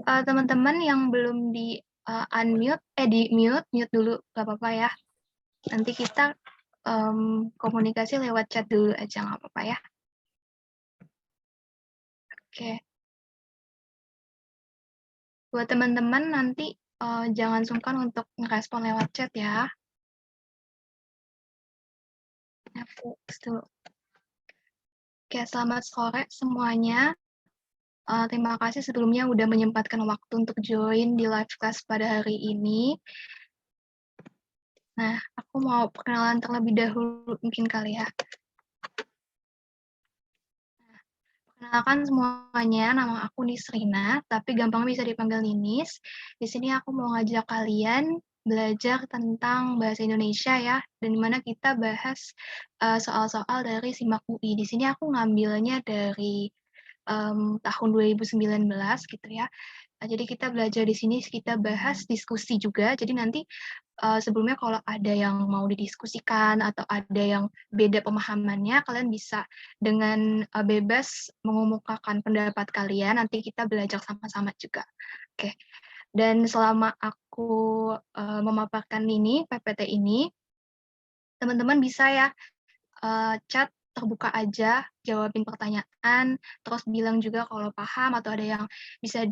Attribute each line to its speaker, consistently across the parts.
Speaker 1: Teman-teman yang belum di unmute, di mute dulu, nggak apa-apa ya. Nanti kita komunikasi lewat chat dulu aja, nggak apa-apa ya. Oke. Buat teman-teman nanti jangan sungkan untuk ngerespon lewat chat ya. Oke, selamat sore semuanya. Terima kasih sebelumnya udah menyempatkan waktu untuk join di live class pada hari ini. Nah, aku mau perkenalan terlebih dahulu mungkin kali ya. Perkenalkan semuanya, nama aku Nisrina, tapi gampang bisa dipanggil Ninis. Di sini aku mau ngajak kalian belajar tentang bahasa Indonesia ya, dan dimana kita bahas soal-soal dari SIMAK UI. Di sini aku ngambilnya dari tahun 2019 gitu ya. Nah, jadi kita belajar di sini, kita bahas diskusi juga. Jadi nanti sebelumnya kalau ada yang mau didiskusikan atau ada yang beda pemahamannya, kalian bisa dengan bebas mengemukakan pendapat kalian. Nanti kita belajar sama-sama juga. Oke. Dan selama aku memaparkan ini, PPT ini, teman-teman bisa ya chat terbuka aja, jawabin pertanyaan, terus bilang juga kalau paham atau ada yang bisa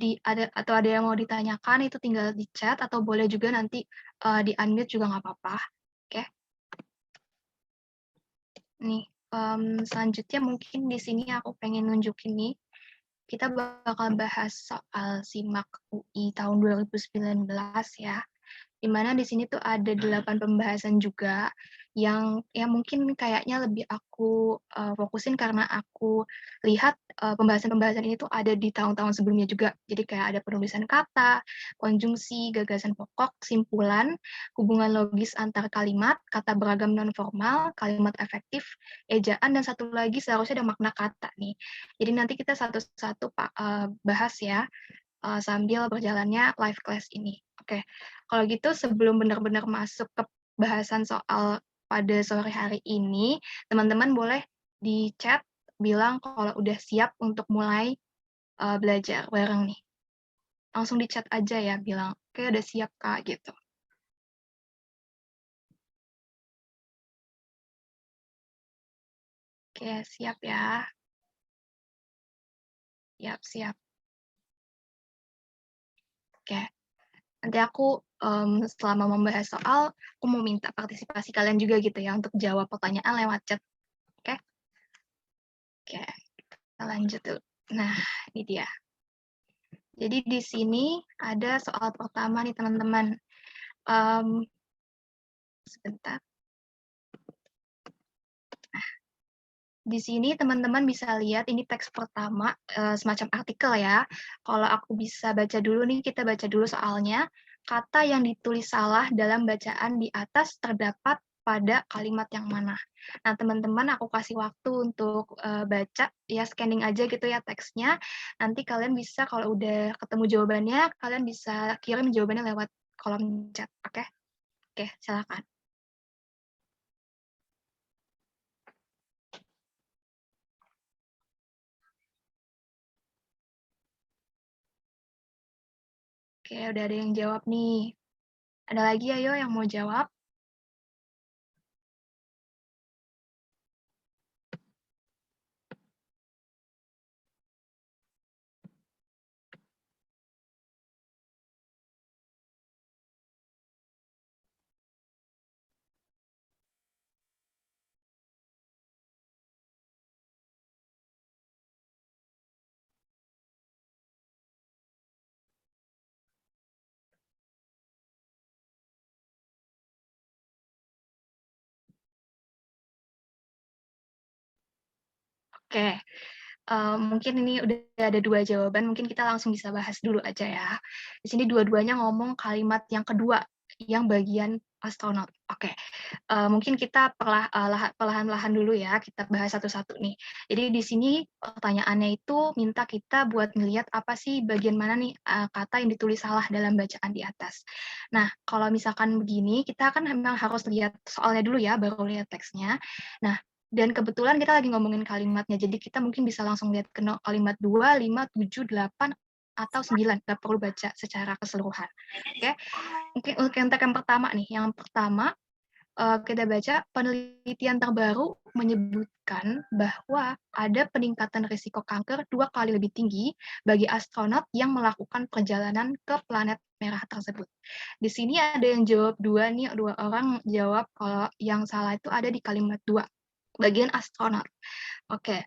Speaker 1: atau ada yang mau ditanyakan itu tinggal di chat atau boleh juga nanti di unmute juga nggak apa-apa. Oke. Nih, selanjutnya mungkin di sini aku pengen nunjukin nih, kita bakal bahas soal SIMAK UI tahun 2019 ya. Di mana di sini tuh ada 8 pembahasan juga yang mungkin kayaknya lebih aku fokusin karena aku lihat pembahasan-pembahasan ini tuh ada di tahun-tahun sebelumnya juga. Jadi kayak ada penulisan kata, konjungsi, gagasan pokok, simpulan, hubungan logis antar kalimat, kata beragam non-formal, kalimat efektif, ejaan, dan satu lagi seharusnya ada makna kata nih. Jadi nanti kita satu-satu bahas ya sambil berjalannya live class ini. Oke, kalau gitu sebelum benar-benar masuk ke bahasan soal pada sore hari ini, teman-teman boleh di chat bilang kalau udah siap untuk mulai belajar bareng nih. Langsung di chat aja ya, bilang, oke udah siap Kak, gitu. Oke, siap ya. Siap. Oke, nanti aku selama membahas soal, aku mau minta partisipasi kalian juga gitu ya, untuk jawab pertanyaan lewat chat. Oke? Oke, kita lanjut dulu. Nah, ini dia. Jadi di sini ada soal pertama nih teman-teman. Sebentar. Di sini teman-teman bisa lihat ini teks pertama, semacam artikel ya. Kalau aku bisa baca dulu nih, kita baca dulu soalnya. Kata yang ditulis salah dalam bacaan di atas terdapat pada kalimat yang mana. Nah, teman-teman aku kasih waktu untuk baca, ya scanning aja gitu ya teksnya. Nanti kalian bisa kalau udah ketemu jawabannya, kalian bisa kirim jawabannya lewat kolom chat, oke? Oke, silakan. Oke, udah ada yang jawab nih. Ada lagi ayo yang mau jawab? Oke, mungkin ini udah ada 2 jawaban, mungkin kita langsung bisa bahas dulu aja ya. Di sini dua-duanya ngomong kalimat yang kedua, yang bagian astronot. Oke, mungkin kita perlahan-lahan dulu ya, kita bahas satu-satu nih. Jadi di sini pertanyaannya itu minta kita buat ngelihat apa sih bagian mana nih kata yang ditulis salah dalam bacaan di atas. Nah, kalau misalkan begini, kita kan memang harus lihat soalnya dulu ya, baru lihat teksnya. Nah, Dan kebetulan kita lagi ngomongin kalimatnya, jadi kita mungkin bisa langsung lihat ke kalimat 2, 5, 7, 8, atau 9, nggak perlu baca secara keseluruhan. Oke, mungkin untuk yang pertama nih, yang pertama kita baca, penelitian terbaru menyebutkan bahwa ada peningkatan risiko kanker 2 kali lebih tinggi bagi astronot yang melakukan perjalanan ke planet merah tersebut. Di sini ada yang jawab 2 nih, 2 orang jawab kalau yang salah itu ada di kalimat 2, bagian astronot. Oke,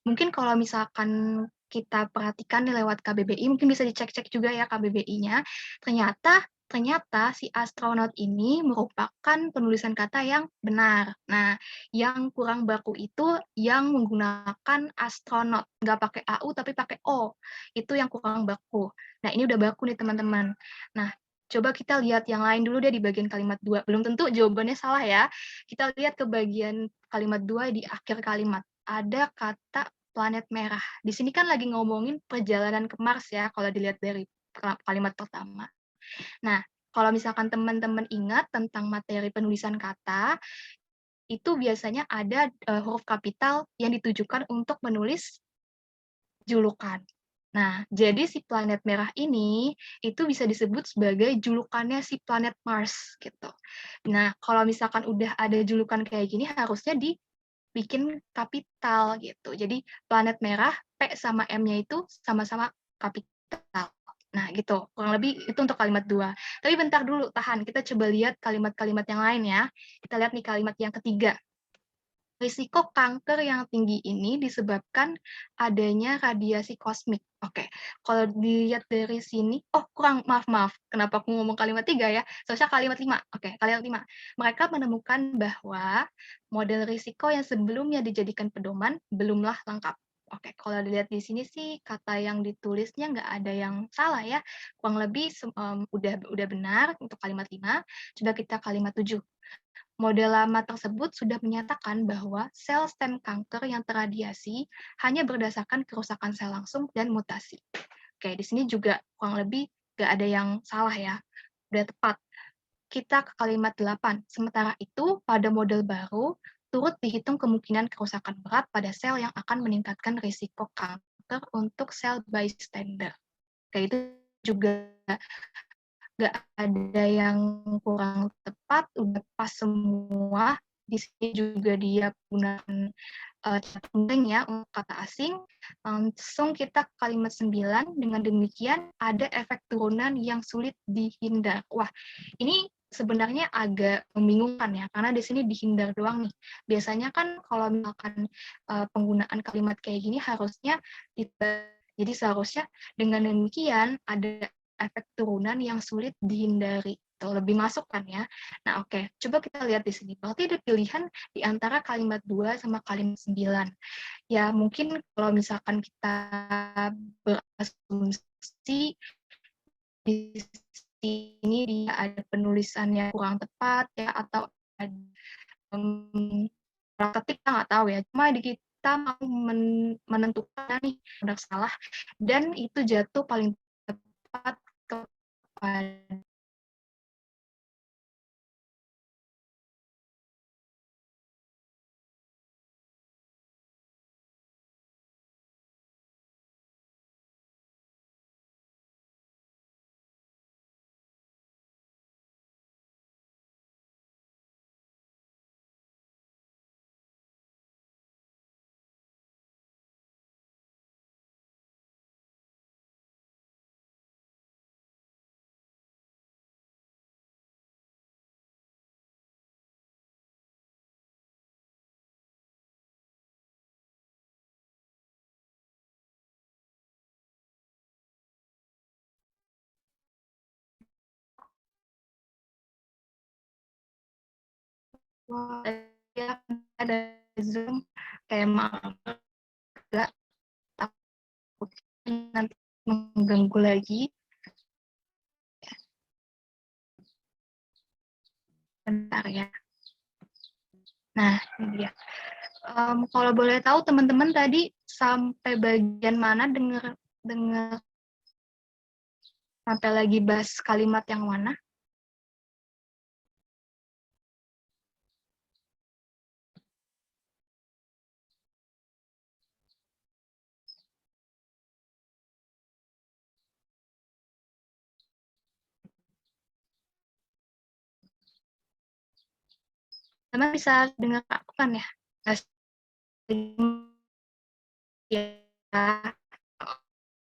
Speaker 1: mungkin kalau misalkan kita perhatikan nih lewat KBBI, mungkin bisa dicek-cek juga ya KBBI-nya, ternyata si astronot ini merupakan penulisan kata yang benar. Nah, yang kurang baku itu yang menggunakan astronot, nggak pakai AU tapi pakai O, itu yang kurang baku. Nah, ini udah baku nih teman-teman. Nah, coba kita lihat yang lain dulu deh di bagian kalimat 2, belum tentu jawabannya salah ya. Kita lihat ke bagian kalimat 2 di akhir kalimat, ada kata planet merah. Di sini kan lagi ngomongin perjalanan ke Mars ya, kalau dilihat dari kalimat pertama. Nah, kalau misalkan teman-teman ingat tentang materi penulisan kata, itu biasanya ada huruf kapital yang ditujukan untuk menulis julukan. Nah, jadi si planet merah ini itu bisa disebut sebagai julukannya si planet Mars gitu. Nah, kalau misalkan udah ada julukan kayak gini harusnya dibikin kapital gitu. Jadi planet merah P sama M-nya itu sama-sama kapital. Nah, gitu. Kurang lebih itu untuk kalimat 2. Tapi bentar dulu, tahan. Kita coba lihat kalimat-kalimat yang lain ya. Kita lihat nih kalimat yang ketiga. Risiko kanker yang tinggi ini disebabkan adanya radiasi kosmik. Oke, kalau dilihat dari sini, oh maaf, kenapa aku ngomong kalimat 3 ya, seharusnya kalimat 5. Oke, kalimat 5. Mereka menemukan bahwa model risiko yang sebelumnya dijadikan pedoman belumlah lengkap. Oke, kalau dilihat di sini sih kata yang ditulisnya nggak ada yang salah ya, kurang lebih udah benar untuk kalimat 5. Coba kita kalimat 7. Model lama tersebut sudah menyatakan bahwa sel stem kanker yang terradiasi hanya berdasarkan kerusakan sel langsung dan mutasi. Oke, di sini juga kurang lebih nggak ada yang salah ya, udah tepat. Kita ke kalimat 8. Sementara itu, pada model baru, turut dihitung kemungkinan kerusakan berat pada sel yang akan meningkatkan risiko kanker untuk sel bystander. Kayak itu juga nggak ada yang kurang tepat, udah pas semua. Di sini juga dia gunakan kata penting ya untuk kata asing. Langsung kita ke kalimat 9, dengan demikian ada efek turunan yang sulit dihindar. Wah, ini sebenarnya agak membingungkan ya, karena di sini dihindar doang nih. Biasanya kan kalau misalkan penggunaan kalimat kayak gini harusnya jadi seharusnya dengan demikian ada efek turunan yang sulit dihindari. Tuh, lebih masuk kan ya. Nah, oke. Coba kita lihat di sini. Berarti ada pilihan di antara kalimat 2 sama kalimat 9. Ya, mungkin kalau misalkan kita berasumsi di sini dia ada penulisannya kurang tepat ya, atau ada salah ketik, kita nggak tahu ya. Cuma di kita mau menentukan nih benar salah, dan itu jatuh paling tepat kepada ya, ada Zoom kayak maaf agak takut nanti mengganggu lagi. Bentar ya. Nah, ini dia. Kalau boleh tahu teman-teman tadi sampai bagian mana dengar dengar sampai lagi bahas kalimat yang mana? Teman bisa dengar aku kan ya? Tes ya,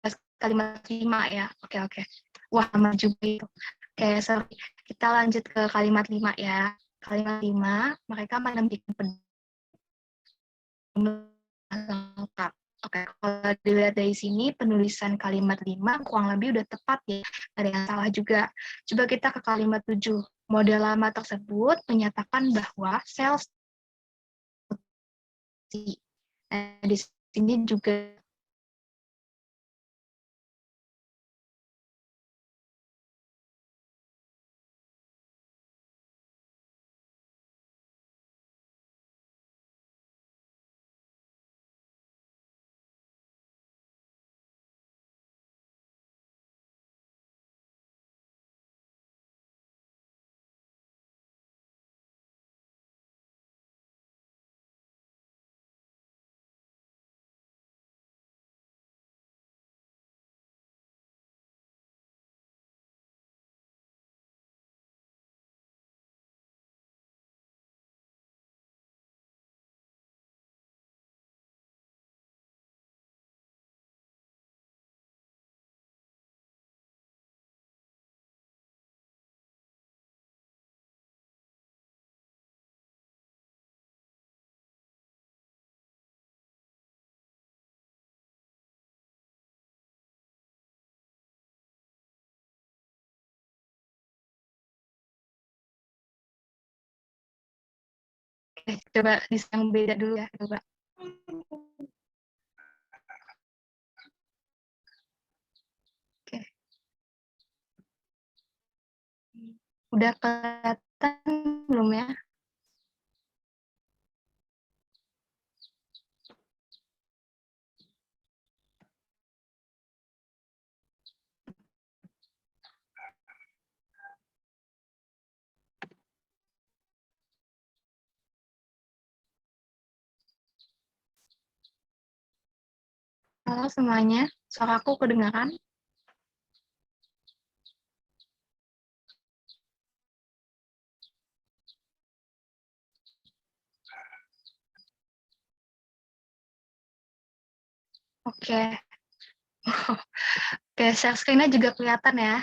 Speaker 1: tes kalimat 5 ya. Oke oke. Wah, lama juga itu. Oke, sorry. Kita lanjut ke kalimat 5 ya. Kalimat 5, mereka menemukan lengkap. Oke, kalau dilihat dari sini, penulisan kalimat 5 kurang lebih udah tepat ya. Ada yang salah juga. Coba kita ke kalimat 7. Model lama tersebut menyatakan bahwa sel. Nah, di sini juga coba yang beda dulu ya, coba. Oke. Udah kelihatan belum ya? Halo semuanya, suaraku kedengaran? Oke. Oke, share screen-nya juga kelihatan ya.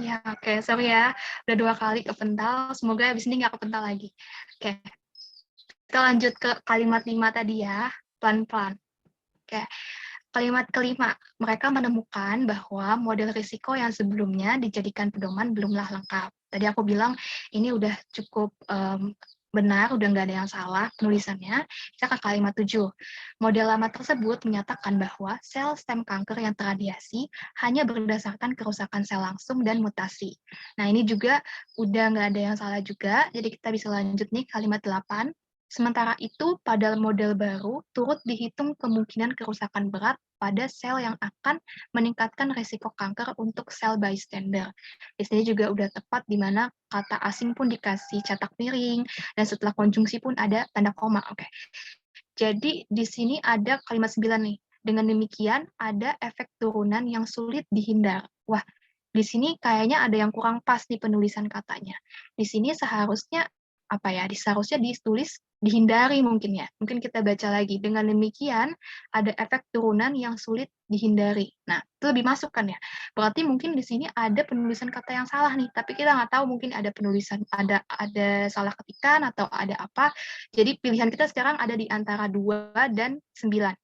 Speaker 1: Ya, oke. Sorry ya. Udah 2 kali kepental. Semoga abis ini nggak kepental lagi. Oke. Kita lanjut ke kalimat 5 tadi ya. Pelan-pelan. Oke. Kalimat kelima, mereka menemukan bahwa model risiko yang sebelumnya dijadikan pedoman belumlah lengkap. Tadi aku bilang ini udah cukup benar, udah nggak ada yang salah penulisannya. Kita ke kalimat 7. Model lama tersebut menyatakan bahwa sel stem kanker yang terradiasi hanya berdasarkan kerusakan sel langsung dan mutasi. Nah, ini juga udah nggak ada yang salah juga, jadi kita bisa lanjut nih kalimat 8. Sementara itu, pada model baru, turut dihitung kemungkinan kerusakan berat pada sel yang akan meningkatkan risiko kanker untuk sel bystander. Di sini juga udah tepat di mana kata asing pun dikasih cetak miring, dan setelah konjungsi pun ada tanda koma. Oke. Jadi di sini ada kalimat 9 nih. Dengan demikian, ada efek turunan yang sulit dihindar. Wah, di sini kayaknya ada yang kurang pas nih penulisan katanya. Di sini seharusnya apa ya? Seharusnya ditulis dihindari mungkin ya. Mungkin kita baca lagi. Dengan demikian ada efek turunan yang sulit dihindari. Nah, itu lebih masuk kan ya. Berarti mungkin di sini ada penulisan kata yang salah nih, tapi kita nggak tahu mungkin ada penulisan ada salah ketikan atau ada apa. Jadi pilihan kita sekarang ada di antara 2 dan 9.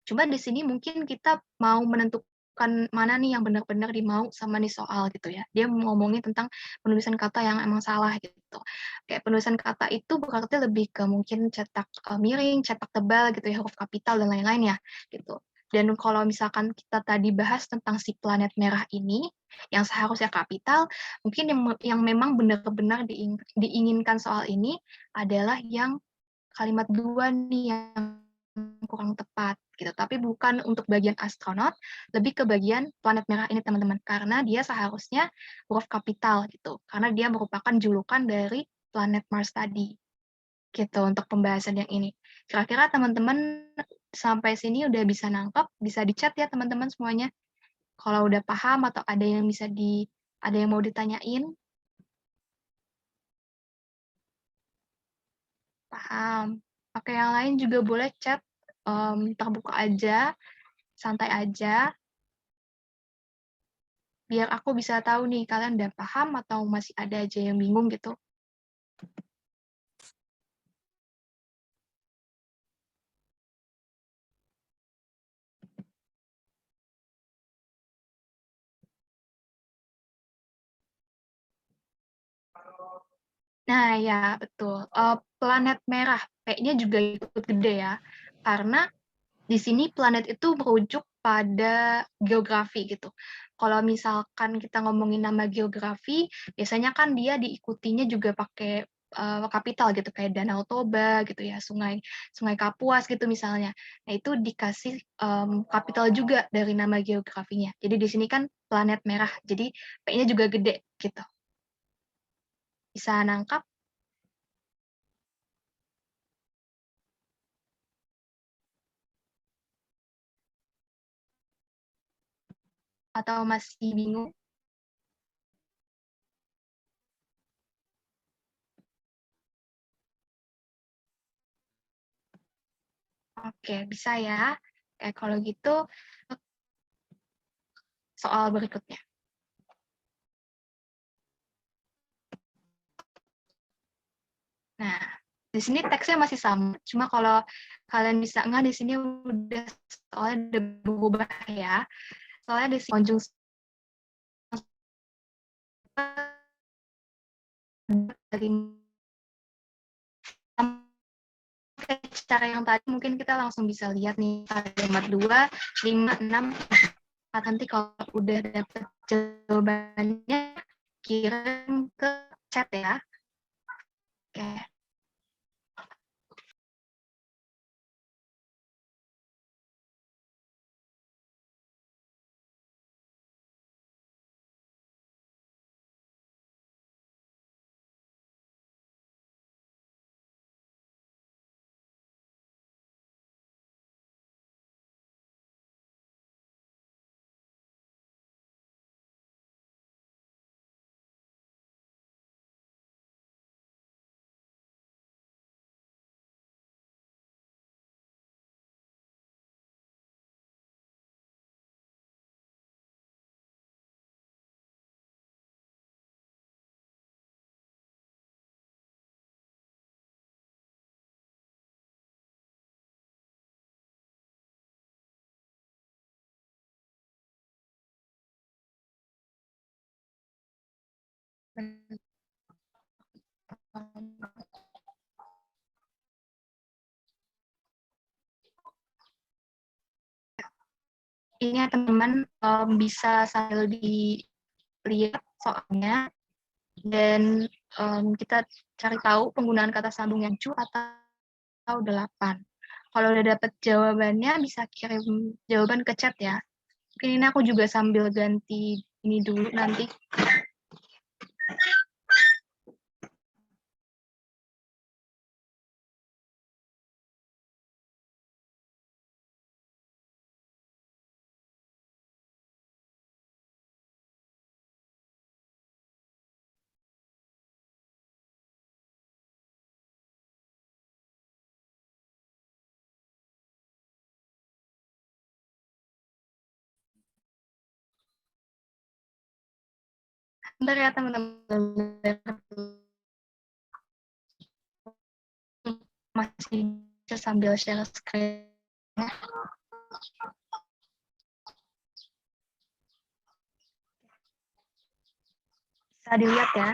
Speaker 1: Cuma di sini mungkin kita mau menentukan mana nih yang benar-benar dimau sama nih soal gitu ya. Dia ngomongin tentang penulisan kata yang emang salah gitu. Kayak penulisan kata itu berarti lebih ke mungkin cetak miring, cetak tebal gitu ya, huruf kapital dan lain-lain ya gitu. Dan kalau misalkan kita tadi bahas tentang si planet merah ini, yang seharusnya kapital, mungkin yang memang benar-benar diinginkan soal ini adalah yang kalimat 2 nih yang kurang tepat gitu. Tapi bukan untuk bagian astronot, lebih ke bagian planet merah ini teman-teman. Karena dia seharusnya huruf kapital gitu. Karena dia merupakan julukan dari planet Mars tadi. Gitu untuk pembahasan yang ini. Kira-kira teman-teman sampai sini udah bisa nangkep, bisa dicat ya teman-teman semuanya. Kalau udah paham atau ada yang mau ditanyain? Paham. Oke, yang lain juga boleh chat, terbuka aja, santai aja, biar aku bisa tahu nih kalian udah paham atau masih ada aja yang bingung gitu. Nah, ya betul. Planet merah, P-nya juga ikut gede ya. Karena di sini planet itu merujuk pada geografi gitu. Kalau misalkan kita ngomongin nama geografi, biasanya kan dia diikutinya juga pakai kapital gitu, kayak Danau Toba gitu ya, Sungai Sungai Kapuas gitu misalnya. Nah, itu dikasih kapital juga dari nama geografinya. Jadi di sini kan planet merah, jadi P-nya juga gede gitu. Bisa nangkap atau masih bingung? Oke, bisa ya. Kayak kalau gitu, soal berikutnya. Nah, di sini teksnya masih sama, cuma kalau kalian bisa nggak di sini udah soalnya udah berubah ya. Soalnya di sini konjungsi dari cara yang tadi mungkin kita langsung bisa lihat nih kalimat 2, 5, 6. Nanti kalau udah dapet jawabannya kirim ke chat ya. Oke. Ini ya teman-teman bisa sambil dilihat soalnya dan kita cari tahu penggunaan kata sambung yang 7 atau 8. Kalau udah dapet jawabannya bisa kirim jawaban ke chat ya. Mungkin ini aku juga sambil ganti ini dulu nanti. Bentar ya teman-teman. Masih bisa sambil share screen. Bisa dilihat ya.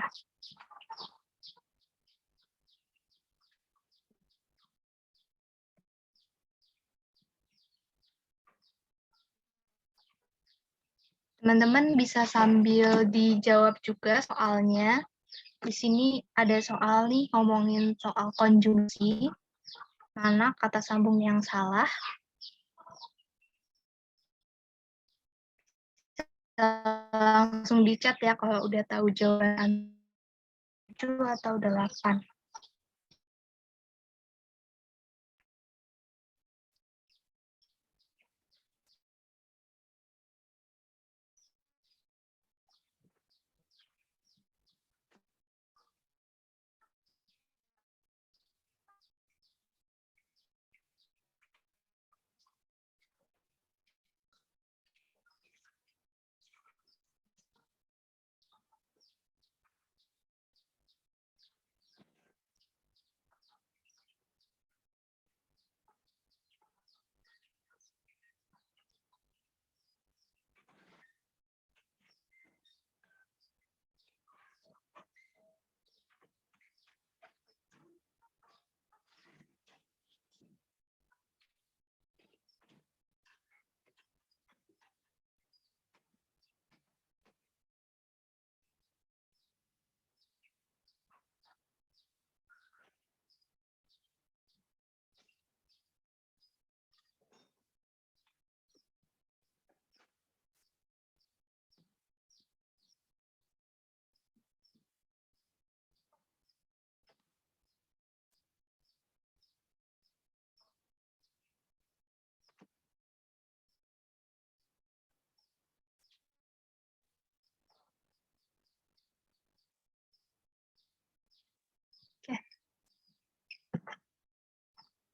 Speaker 1: Teman-teman bisa sambil dijawab juga soalnya. Di sini ada soal nih ngomongin soal konjungsi. Mana kata sambung yang salah? Langsung di chat ya kalau udah tahu jawaban 7 atau 8.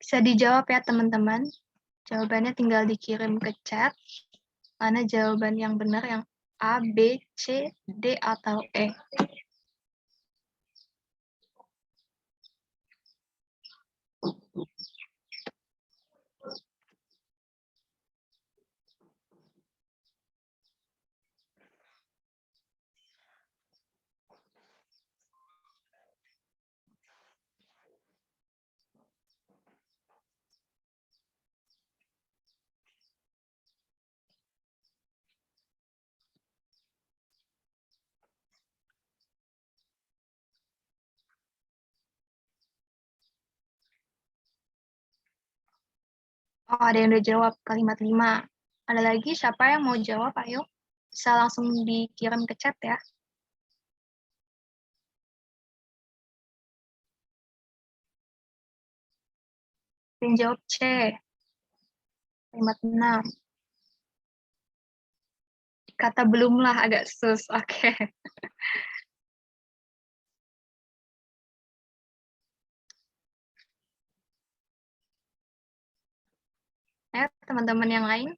Speaker 1: Bisa dijawab ya teman-teman. Jawabannya tinggal dikirim ke chat. Mana jawaban yang benar, yang A, B, C, D, atau E. Oh, ada yang udah jawab kalimat 5. Ada lagi siapa yang mau jawab? Ayo, bisa langsung dikirim ke chat ya. Yang jawab C, kalimat 6. Kata belumlah agak sus, oke. Ya, teman-teman yang lain.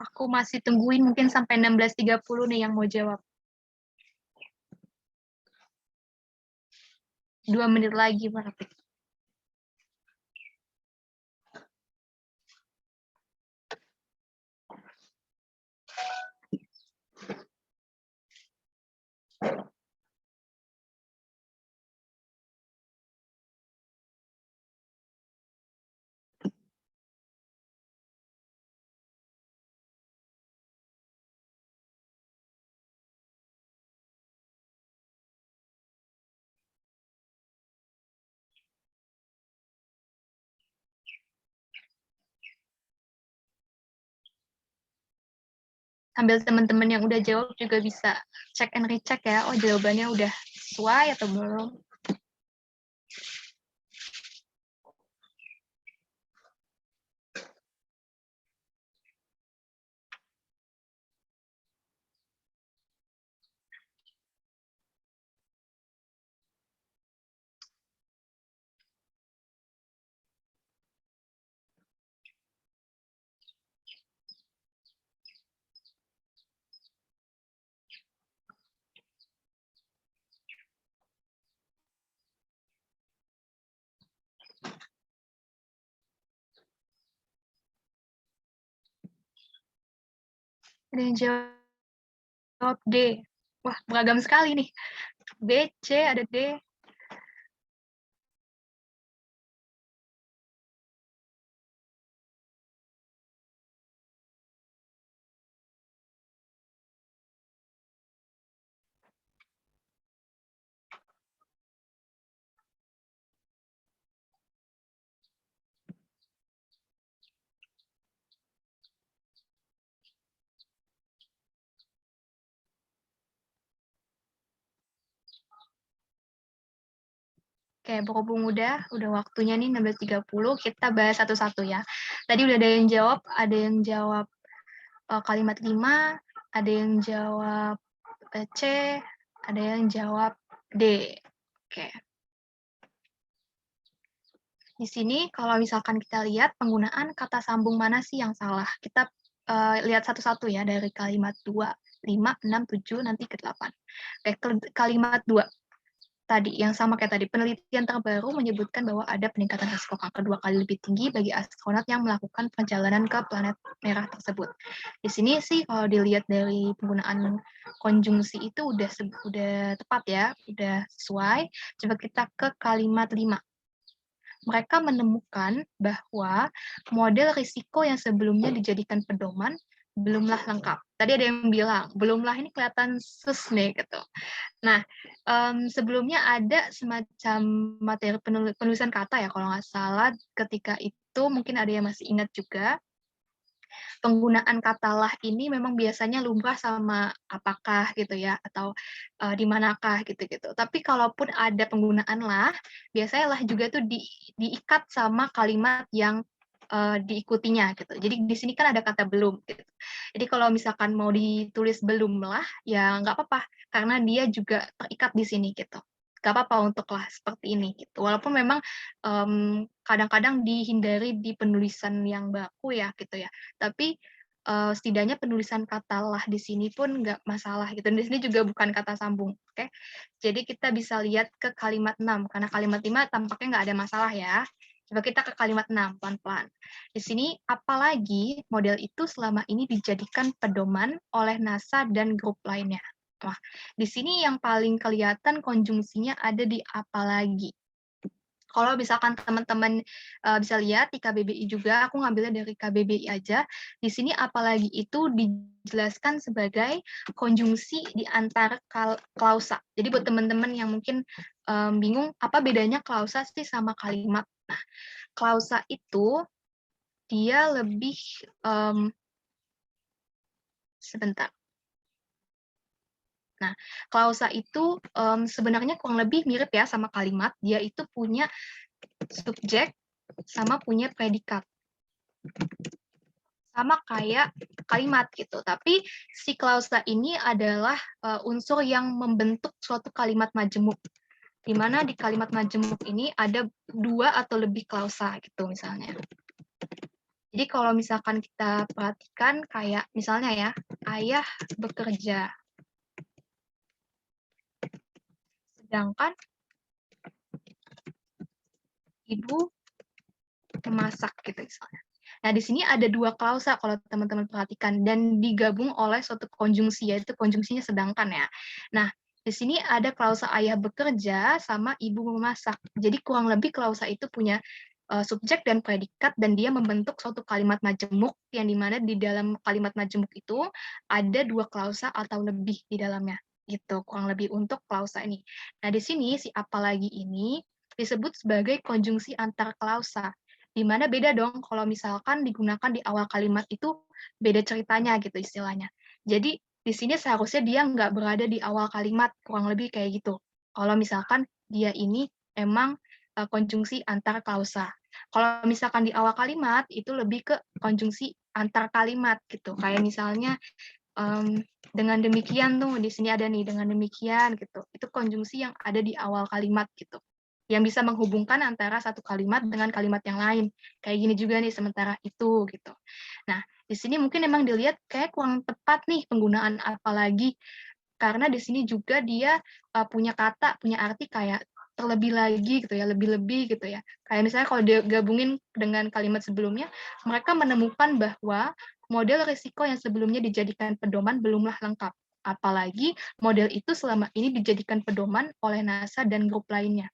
Speaker 1: Aku masih tungguin mungkin sampai 16.30 nih yang mau jawab. 2 menit lagi berarti. Sambil teman-teman yang udah jawab juga bisa cek and recheck ya. Oh, jawabannya udah sesuai atau belum. Ada yang jawab D. Wah, beragam sekali nih. B, C, ada D. Oke, berhubung udah waktunya nih 16.30, kita bahas satu-satu ya. Tadi udah ada yang jawab kalimat 5, ada yang jawab C, ada yang jawab D. Oke. Di sini kalau misalkan kita lihat penggunaan kata sambung mana sih yang salah. Kita lihat satu-satu ya dari kalimat 2, 5, 6, 7, nanti ke 8. Oke, kalimat 2. Tadi, yang sama kayak tadi, penelitian terbaru menyebutkan bahwa ada peningkatan risiko kanker 2 kali lebih tinggi bagi astronot yang melakukan perjalanan ke planet merah tersebut. Di sini sih kalau dilihat dari penggunaan konjungsi itu udah tepat ya, udah sesuai. Coba kita ke kalimat 5. Mereka menemukan bahwa model risiko yang sebelumnya dijadikan pedoman belumlah lengkap. Tadi ada yang bilang, belumlah ini kelihatan sus nih gitu. Nah, sebelumnya ada semacam materi penulisan kata ya, kalau nggak salah ketika itu, mungkin ada yang masih ingat juga. penggunaan kata lah ini memang biasanya lumrah sama apakah gitu ya, atau, di manakah gitu-gitu. Tapi kalaupun ada penggunaan lah, biasanya lah juga tuh diikat sama kalimat yang, diikutinya gitu. Jadi di sini kan ada kata belum gitu. Jadi kalau misalkan mau ditulis belum lah, ya nggak apa-apa, karena dia juga terikat di sini gitu. Nggak apa-apa untuk lah seperti ini gitu. Walaupun memang, kadang-kadang dihindari di penulisan yang baku ya gitu ya. Tapi, setidaknya penulisan kata lah di sini pun nggak masalah gitu, di sini juga bukan kata sambung, oke. Jadi kita bisa lihat ke kalimat 6 karena kalimat 5 tampaknya nggak ada masalah ya. Coba kita ke kalimat 6 pelan-pelan. Di sini, apalagi model itu selama ini dijadikan pedoman oleh NASA dan grup lainnya. Wah, di sini yang paling kelihatan konjungsinya ada di apalagi. Kalau misalkan teman-teman, bisa lihat di KBBI juga, aku ngambilnya dari KBBI aja, di sini apalagi itu dijelaskan sebagai konjungsi di antara klausa. Jadi buat teman-teman yang mungkin, bingung, apa bedanya klausa sih sama kalimat? Nah, klausa itu dia lebih, sebentar. Nah, klausa itu, sebenarnya kurang lebih mirip ya sama kalimat, dia itu punya subjek sama punya predikat. Sama kayak kalimat gitu, tapi si klausa ini adalah, unsur yang membentuk suatu kalimat majemuk, di mana di kalimat majemuk ini ada 2 atau lebih klausa gitu misalnya. Jadi kalau misalkan kita perhatikan kayak misalnya ya, ayah bekerja, sedangkan ibu memasak gitu misalnya. Nah, di sini ada 2 klausa kalau teman-teman perhatikan dan digabung oleh suatu konjungsi, yaitu konjungsinya sedangkan ya. Nah, di sini ada klausa ayah bekerja sama ibu memasak. Jadi kurang lebih klausa itu punya, subjek dan predikat dan dia membentuk suatu kalimat majemuk yang di mana di dalam kalimat majemuk itu ada 2 klausa atau lebih di dalamnya, gitu, kurang lebih untuk klausa ini. Nah, di sini si apalagi ini disebut sebagai konjungsi antar klausa. Di mana beda dong kalau misalkan digunakan di awal kalimat itu beda ceritanya gitu istilahnya. Jadi di sini seharusnya dia nggak berada di awal kalimat, kurang lebih kayak gitu. Kalau misalkan dia ini emang konjungsi antar klausa. Kalau misalkan di awal kalimat itu lebih ke konjungsi antar kalimat gitu. Kayak misalnya dengan demikian tuh di sini ada nih dengan demikian gitu. Itu konjungsi yang ada di awal kalimat gitu. Yang bisa menghubungkan antara satu kalimat dengan kalimat yang lain. Kayak gini juga nih sementara itu gitu. Nah, di sini mungkin emang dilihat kayak kurang tepat nih penggunaan apalagi karena di sini juga dia punya kata, punya arti kayak terlebih lagi gitu ya, lebih-lebih gitu ya. Kayak misalnya kalau dia gabungin dengan kalimat sebelumnya, mereka menemukan bahwa model risiko yang sebelumnya dijadikan pedoman belumlah lengkap. Apalagi model itu selama ini dijadikan pedoman oleh NASA dan grup lainnya.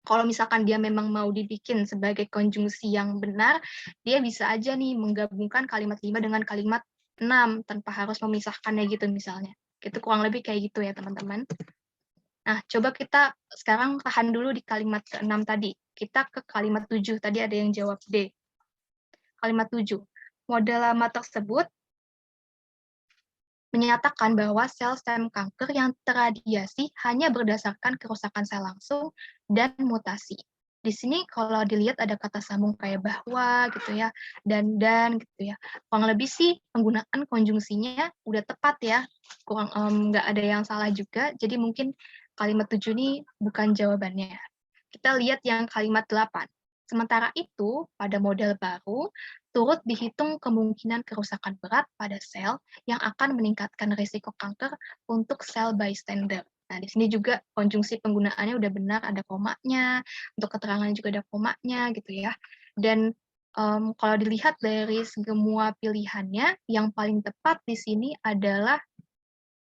Speaker 1: Kalau misalkan dia memang mau dibikin sebagai konjungsi yang benar, dia bisa aja nih menggabungkan kalimat 5 dengan kalimat 6 tanpa harus memisahkannya gitu misalnya. Itu kurang lebih kayak gitu ya teman-teman. Nah, coba kita sekarang tahan dulu di kalimat ke-6 tadi. Kita ke kalimat 7, tadi ada yang jawab D. Kalimat 7, model lama tersebut menyatakan bahwa sel stem kanker yang terradiasi hanya berdasarkan kerusakan sel langsung dan mutasi. Di sini kalau dilihat ada kata sambung kayak bahwa gitu ya, dan gitu ya. Kurang lebih sih penggunaan konjungsinya udah tepat ya, kurang nggak ada yang salah juga. Jadi mungkin kalimat 7 ini bukan jawabannya. Kita lihat yang kalimat 8. Sementara itu, pada model baru, turut dihitung kemungkinan kerusakan berat pada sel yang akan meningkatkan risiko kanker untuk sel bystander. Nah, di sini juga konjungsi penggunaannya udah benar, ada komanya, untuk keterangan juga ada komanya gitu ya. Dan kalau dilihat dari semua pilihannya, yang paling tepat di sini adalah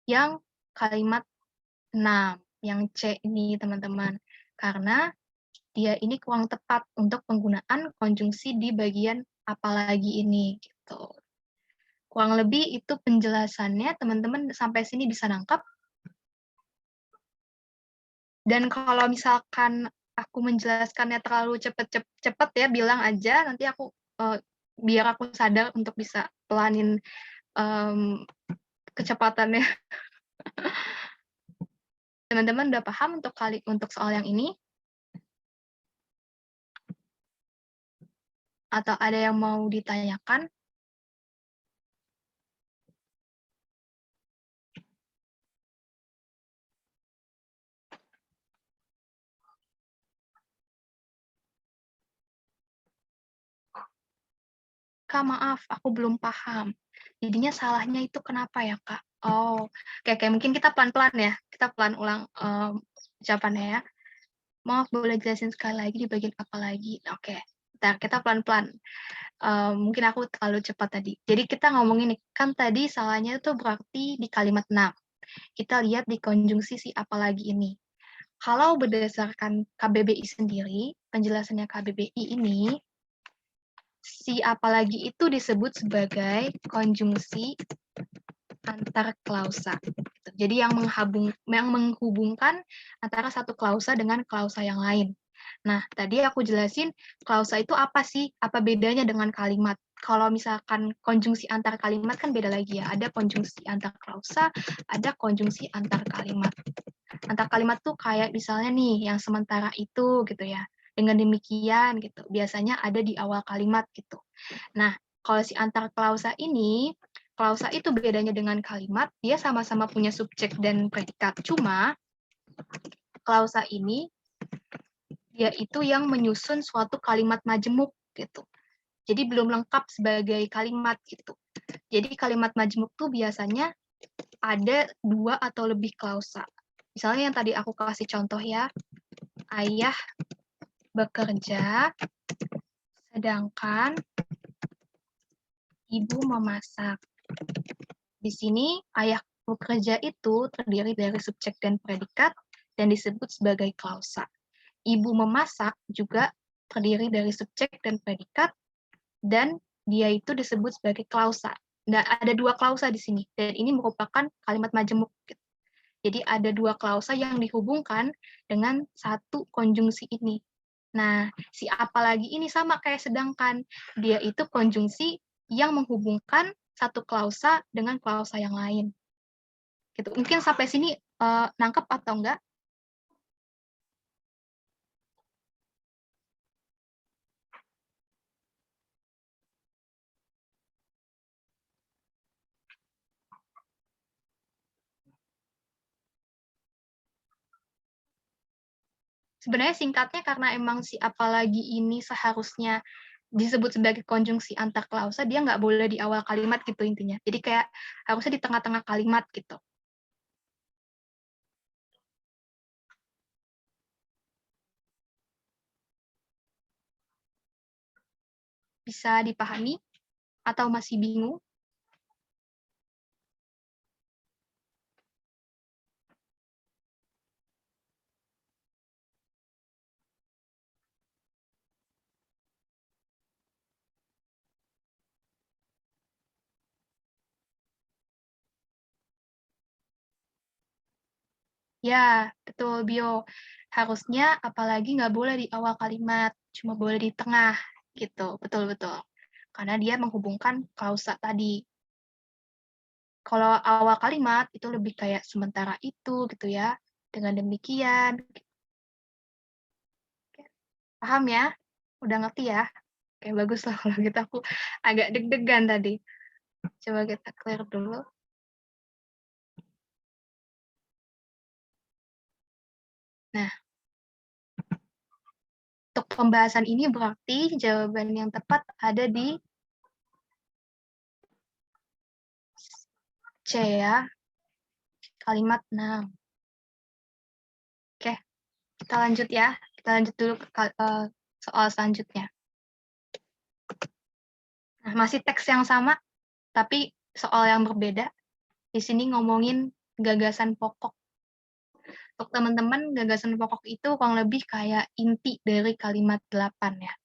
Speaker 1: yang kalimat 6, yang C ini teman-teman. Karena dia ini kurang tepat untuk penggunaan konjungsi di bagian apalagi ini gitu. Kurang lebih itu penjelasannya, teman-teman sampai sini bisa nangkep? Dan kalau misalkan aku menjelaskannya terlalu cepet ya, bilang aja, nanti aku biar aku sadar untuk bisa pelanin, kecepatannya. Teman-teman udah paham untuk soal yang ini? Atau ada yang mau ditanyakan? Kak, maaf, aku belum paham. Jadinya salahnya itu kenapa ya, Kak? Oh, oke, mungkin kita pelan-pelan ya, kita pelan ulang, ucapannya ya. Maaf, boleh jelasin sekali lagi di bagian apa lagi? Oke, bentar, kita pelan-pelan. Mungkin aku terlalu cepat tadi. Jadi kita ngomongin nih, kan tadi salahnya itu berarti di kalimat 6. Kita lihat di konjungsi si apalagi ini. Kalau berdasarkan KBBI sendiri, penjelasannya KBBI ini, si apalagi itu disebut sebagai konjungsi antar klausa. Gitu. Jadi yang menghubungkan antara satu klausa dengan klausa yang lain. Nah, tadi aku jelasin klausa itu apa sih? Apa bedanya dengan kalimat? Kalau misalkan konjungsi antar kalimat kan beda lagi ya. Ada konjungsi antar klausa, ada konjungsi antar kalimat. Antar kalimat tuh kayak misalnya nih yang sementara itu gitu ya. Dengan demikian gitu. Biasanya ada di awal kalimat gitu. Nah, kalau si antar klausa ini, klausa itu bedanya dengan kalimat, dia sama-sama punya subjek dan predikat. Cuma klausa ini dia itu yang menyusun suatu kalimat majemuk gitu. Jadi belum lengkap sebagai kalimat gitu. Jadi kalimat majemuk tuh biasanya ada 2 atau lebih klausa. Misalnya yang tadi aku kasih contoh ya, ayah bekerja sedangkan ibu memasak. Di sini ayah bekerja itu terdiri dari subjek dan predikat dan disebut sebagai klausa. Ibu memasak juga terdiri dari subjek dan predikat dan dia itu disebut sebagai klausa. Nah, ada 2 klausa di sini dan ini merupakan kalimat majemuk. Jadi ada 2 klausa yang dihubungkan dengan satu konjungsi ini. Nah, si apalagi ini sama kayak sedangkan. Dia itu konjungsi yang menghubungkan satu klausa dengan klausa yang lain. Gitu. Mungkin sampai sini nangkep atau enggak? Sebenarnya singkatnya karena emang si apalagi ini seharusnya disebut sebagai konjungsi antar klausa, dia nggak boleh di awal kalimat gitu intinya. Jadi kayak harusnya di tengah-tengah kalimat gitu. Bisa dipahami atau masih bingung? Ya, betul, Bio. Harusnya apalagi nggak boleh di awal kalimat, cuma boleh di tengah, gitu. Betul-betul. Karena dia menghubungkan klausa tadi. Kalau awal kalimat, itu lebih kayak sementara itu, gitu ya. Dengan demikian. Paham ya? Udah ngerti ya? Oke, bagus lah kalau gitu. Aku agak deg-degan tadi. Coba kita clear dulu. Nah, untuk pembahasan ini berarti jawaban yang tepat ada di C ya, kalimat 6. Oke, kita lanjut ya. Kita lanjut dulu ke soal selanjutnya. Nah, masih teks yang sama, tapi soal yang berbeda. Di sini ngomongin gagasan pokok. Untuk teman-teman, gagasan pokok itu kurang lebih kayak inti dari kalimat 8 ya.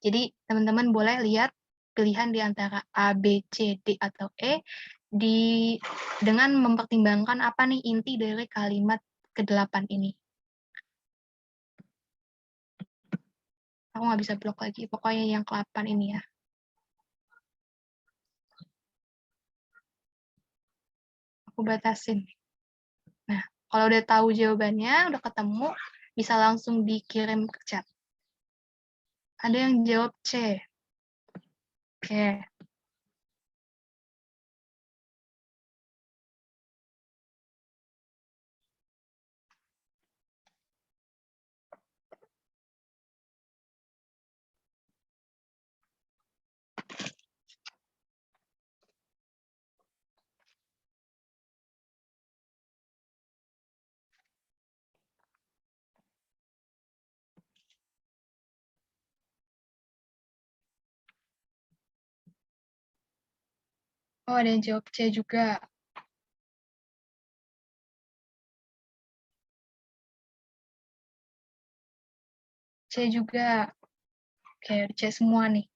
Speaker 1: Jadi teman-teman boleh lihat pilihan di antara A, B, C, D, atau E dengan mempertimbangkan apa nih inti dari kalimat ke-8 ini. Aku nggak bisa blok lagi, pokoknya yang ke-8 ini ya. Aku batasin. Nah, kalau udah tahu jawabannya, udah ketemu, bisa langsung dikirim ke chat. Ada yang jawab C. Oke. Oh, ada yang jawab C juga. C juga. Oke, C semua nih.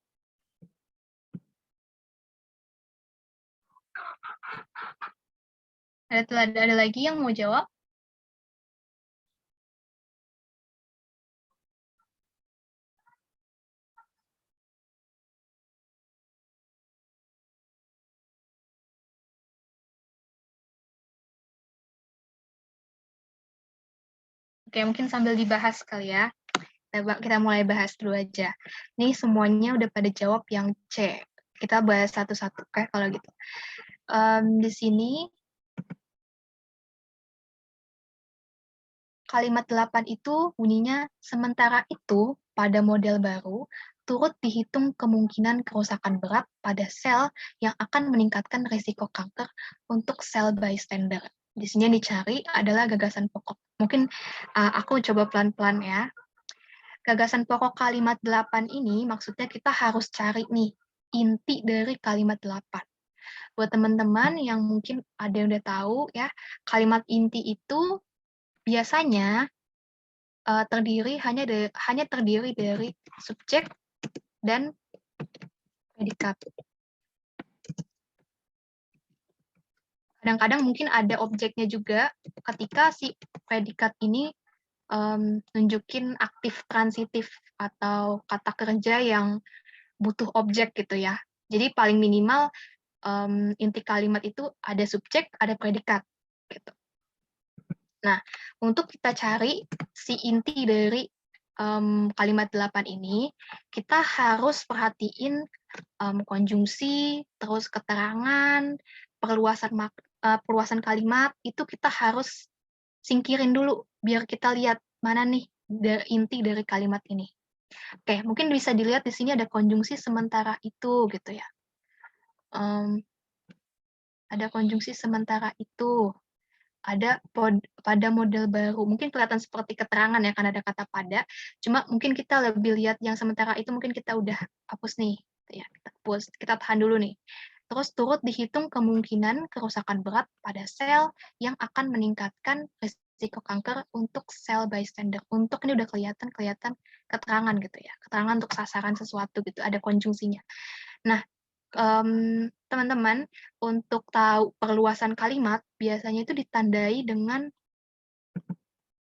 Speaker 1: Ada lagi yang mau jawab? Oke, mungkin sambil dibahas kali ya. Kita mulai bahas dulu aja. Nih semuanya udah pada jawab yang C. Kita bahas satu-satu, oke, kalau gitu. Di sini kalimat 8 itu bunyinya, sementara itu pada model baru, turut dihitung kemungkinan kerusakan berat pada sel yang akan meningkatkan risiko kanker untuk sel bystander. Di sini yang dicari adalah gagasan pokok. Mungkin aku coba pelan-pelan ya. Gagasan pokok kalimat 8 ini maksudnya kita harus cari nih inti dari kalimat 8. Buat teman-teman yang mungkin ada yang udah tahu ya, kalimat inti itu biasanya hanya terdiri dari subjek dan predikat. Kadang-kadang mungkin ada objeknya juga ketika si predikat ini nunjukin aktif transitif atau kata kerja yang butuh objek gitu ya. Jadi paling minimal inti kalimat itu ada subjek, ada predikat gitu. Nah, untuk kita cari si inti dari kalimat 8 ini, kita harus perhatiin konjungsi, terus keterangan, perluasan kalimat, itu kita harus singkirin dulu, biar kita lihat mana nih inti dari kalimat ini. Oke, mungkin bisa dilihat di sini ada konjungsi sementara itu, gitu ya. Ada konjungsi sementara itu. Ada pada model baru. Mungkin kelihatan seperti keterangan ya, karena ada kata pada. Cuma mungkin kita lebih lihat yang sementara itu, mungkin kita udah hapus nih. Ya, kita hapus, kita tahan dulu nih. Terus turut dihitung kemungkinan kerusakan berat pada sel yang akan meningkatkan risiko kanker untuk sel bystander. Untuk ini udah kelihatan keterangan gitu ya. Keterangan untuk sasaran sesuatu gitu, ada konjungsinya. Nah, teman-teman, untuk tahu perluasan kalimat, biasanya itu ditandai dengan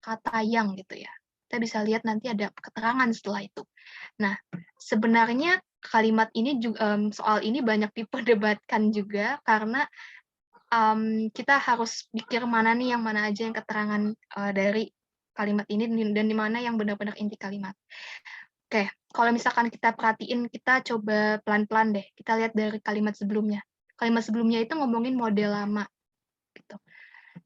Speaker 1: kata yang gitu ya. Kita bisa lihat nanti ada keterangan setelah itu. Nah, sebenarnya kalimat ini juga, soal ini banyak diperdebatkan juga, karena kita harus pikir mana nih yang mana aja yang keterangan dari kalimat ini, dan di mana yang benar-benar inti kalimat. Oke, kalau misalkan kita perhatiin, kita coba pelan-pelan deh, kita lihat dari kalimat sebelumnya. Kalimat sebelumnya itu ngomongin model lama, gitu.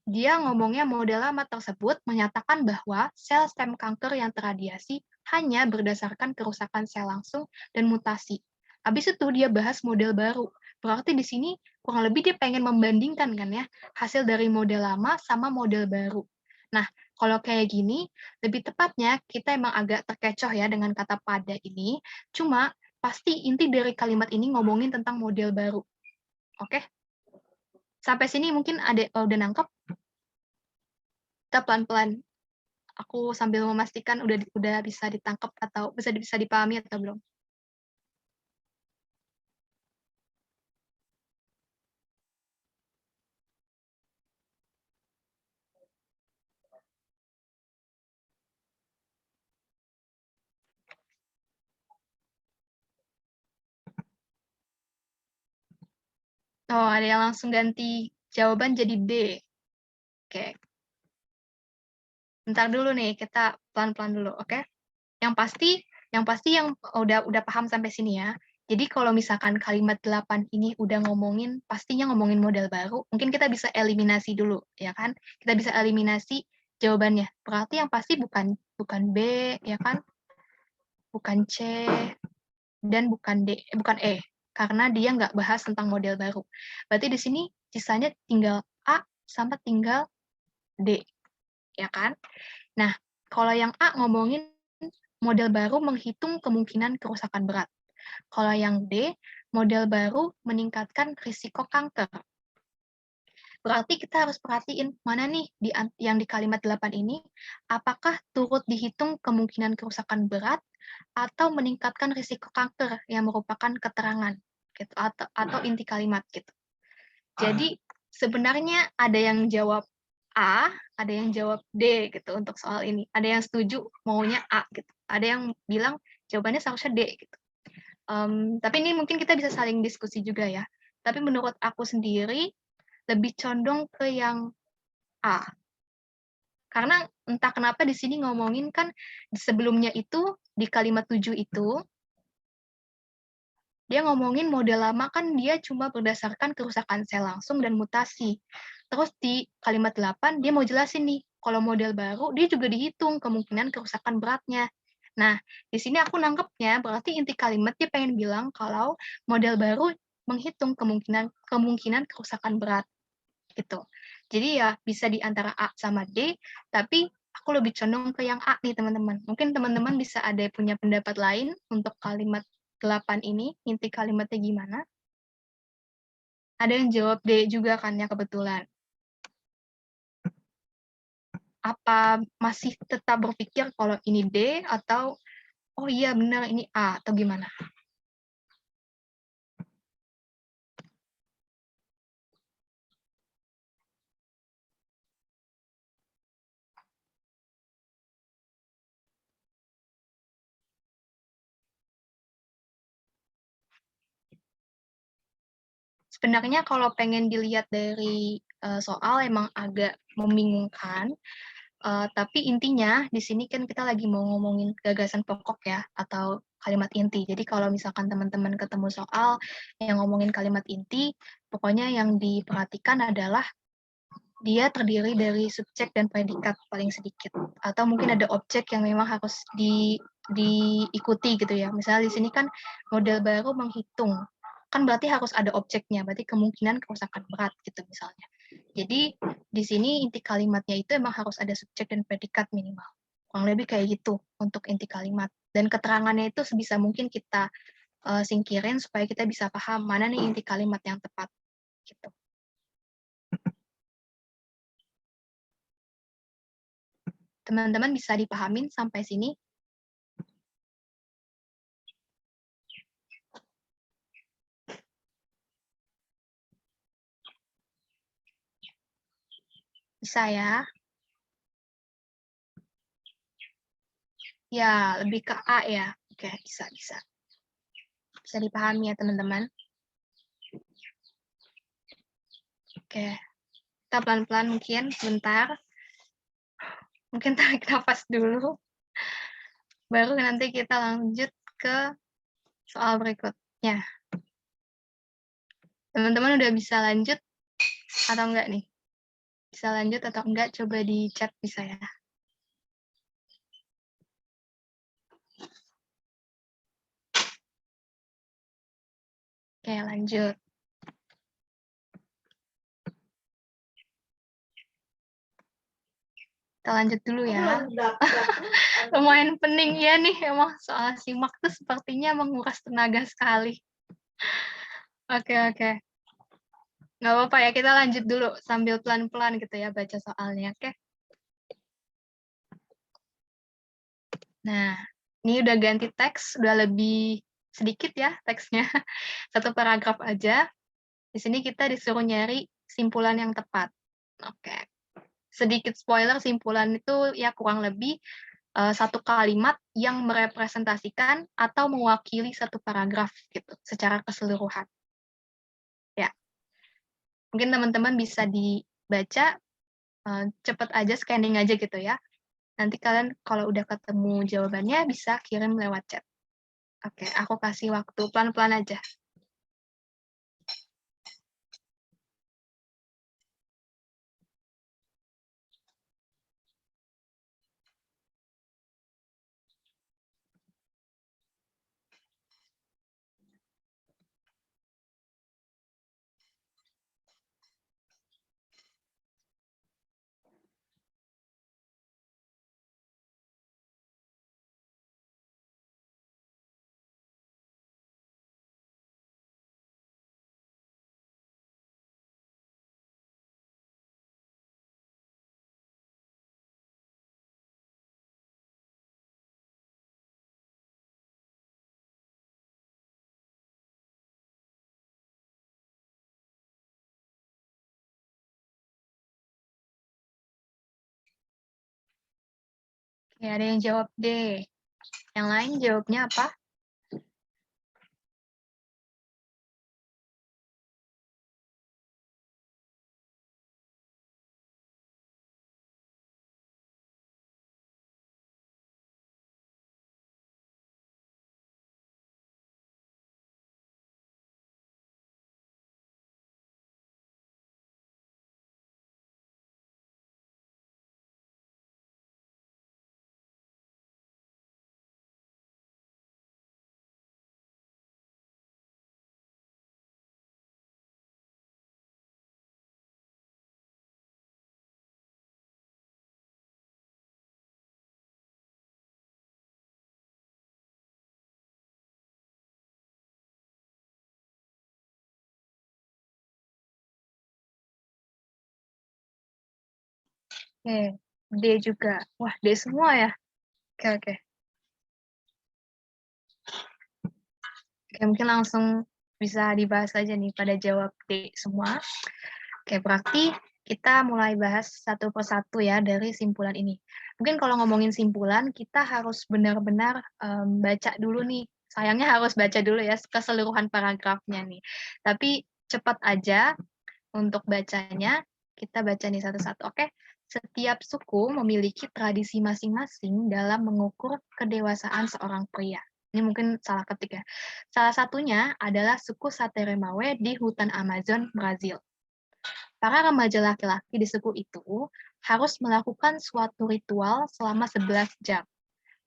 Speaker 1: Dia ngomongnya model lama tersebut menyatakan bahwa sel stem kanker yang terradiasi hanya berdasarkan kerusakan sel langsung dan mutasi. Habis itu dia bahas model baru. Berarti di sini kurang lebih dia pengen membandingkan kan ya, hasil dari model lama sama model baru. Nah, kalau kayak gini, lebih tepatnya kita emang agak terkecoh ya dengan kata pada ini, cuma pasti inti dari kalimat ini ngomongin tentang model baru. Oke? Sampai sini mungkin ada udah nangkep? Kita pelan-pelan. Aku sambil memastikan udah bisa ditangkap atau bisa dipahami atau belum. Oh, ada yang langsung ganti jawaban jadi D. Oke. Bentar dulu nih, kita pelan-pelan dulu, oke? Yang pasti yang udah paham sampai sini ya. Jadi kalau misalkan kalimat 8 ini udah pastinya ngomongin model baru, mungkin kita bisa eliminasi dulu, ya kan? Kita bisa eliminasi jawabannya. Berarti yang pasti bukan B, ya kan? Bukan C, dan bukan E, karena dia nggak bahas tentang model baru. Berarti di sini sisanya tinggal A sama tinggal D, ya kan? Nah, kalau yang A ngomongin model baru menghitung kemungkinan kerusakan berat. Kalau yang D, model baru meningkatkan risiko kanker. Berarti kita harus perhatiin mana nih yang di kalimat 8 ini, apakah turut dihitung kemungkinan kerusakan berat atau meningkatkan risiko kanker yang merupakan keterangan gitu atau inti kalimat gitu. Jadi sebenarnya ada yang jawab A, ada yang jawab D gitu untuk soal ini. Ada yang setuju maunya A gitu. Ada yang bilang jawabannya seharusnya D gitu. Tapi ini mungkin kita bisa saling diskusi juga ya. Tapi menurut aku sendiri lebih condong ke yang A. Karena entah kenapa di sini ngomongin kan sebelumnya itu di kalimat 7 itu dia ngomongin model lama kan dia cuma berdasarkan kerusakan sel langsung dan mutasi. Terus di kalimat 8 dia mau jelasin nih, kalau model baru dia juga dihitung kemungkinan kerusakan beratnya. Nah, di sini aku nangkepnya berarti inti kalimat dia pengen bilang kalau model baru menghitung kemungkinan kerusakan berat gitu. Jadi ya bisa di antara A sama D, tapi aku lebih condong ke yang A nih teman-teman. Mungkin teman-teman bisa ada punya pendapat lain untuk kalimat 8 ini, inti kalimatnya gimana? Ada yang jawab D juga kan ya kebetulan. Apa masih tetap berpikir kalau ini D atau oh iya benar ini A atau gimana? Sebenarnya kalau pengen dilihat dari soal emang agak membingungkan, tapi intinya di sini kan kita lagi mau ngomongin gagasan pokok ya atau kalimat inti. Jadi kalau misalkan teman-teman ketemu soal yang ngomongin kalimat inti, pokoknya yang diperhatikan adalah dia terdiri dari subjek dan predikat paling sedikit. Atau mungkin ada objek yang memang harus diikuti gitu ya. Misalnya di sini kan model baru menghitung. Kan berarti harus ada objeknya, berarti kemungkinan kerusakan berat gitu misalnya. Jadi di sini inti kalimatnya itu emang harus ada subjek dan predikat minimal. Kurang lebih kayak gitu untuk inti kalimat. Dan keterangannya itu sebisa mungkin kita singkirin supaya kita bisa paham mana nih inti kalimat yang tepat gitu. Teman-teman bisa dipahamin sampai sini? Bisa ya? Ya, lebih ke A ya. Oke, bisa, bisa. Bisa dipahami ya, teman-teman. Oke, kita pelan-pelan mungkin, sebentar. Mungkin tarik nafas dulu. Baru nanti kita lanjut ke soal berikutnya. Teman-teman udah bisa lanjut atau enggak nih? Bisa lanjut atau enggak? Coba di chat bisa ya. Oke, lanjut. Kita lanjut dulu ya. Lumayan pening ya nih, emang soal simak tuh sepertinya menguras tenaga sekali. Oke, oke. Nggak apa-apa ya, kita lanjut dulu sambil pelan-pelan gitu ya baca soalnya, oke? Nah, ini udah ganti teks, udah lebih sedikit ya teksnya. Satu paragraf aja. Di sini kita disuruh nyari simpulan yang tepat. Oke. Sedikit spoiler, simpulan itu ya kurang lebih satu kalimat yang merepresentasikan atau mewakili satu paragraf gitu secara keseluruhan. Ya. Mungkin teman-teman bisa dibaca, cepet aja, scanning aja gitu ya. Nanti kalian kalau udah ketemu jawabannya bisa kirim lewat chat. Oke, aku kasih waktu pelan-pelan aja. Oke, ada yang jawab D. Yang lain jawabnya apa? Oke, D juga. Wah, D semua ya? Oke, oke. Oke, mungkin langsung bisa dibahas aja nih pada jawab D semua. Oke, berarti kita mulai bahas satu persatu ya dari simpulan ini. Mungkin kalau ngomongin simpulan, kita harus benar-benar baca dulu nih. Sayangnya harus baca dulu ya keseluruhan paragrafnya nih. Tapi cepat aja untuk bacanya, kita baca nih satu-satu. Oke, setiap suku memiliki tradisi masing-masing dalam mengukur kedewasaan seorang pria. Ini mungkin salah ketik ya. Salah satunya adalah suku Sateremawe di hutan Amazon, Brazil. Para remaja laki-laki di suku itu harus melakukan suatu ritual selama 11 jam.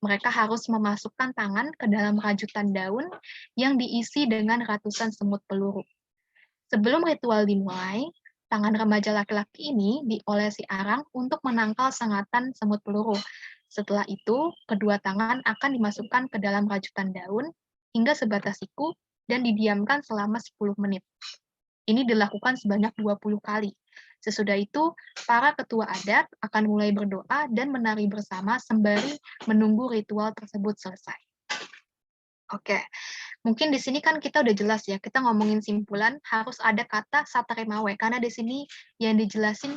Speaker 1: Mereka harus memasukkan tangan ke dalam rajutan daun yang diisi dengan ratusan semut peluru. Sebelum ritual dimulai, tangan remaja laki-laki ini diolesi arang untuk menangkal sengatan semut peluru. Setelah itu, kedua tangan akan dimasukkan ke dalam rajutan daun hingga sebatas siku dan didiamkan selama 10 menit. Ini dilakukan sebanyak 20 kali. Sesudah itu, para ketua adat akan mulai berdoa dan menari bersama sembari menunggu ritual tersebut selesai. Oke, mungkin di sini kan kita udah jelas ya, kita ngomongin simpulan harus ada kata Sateremawe, karena di sini yang dijelasin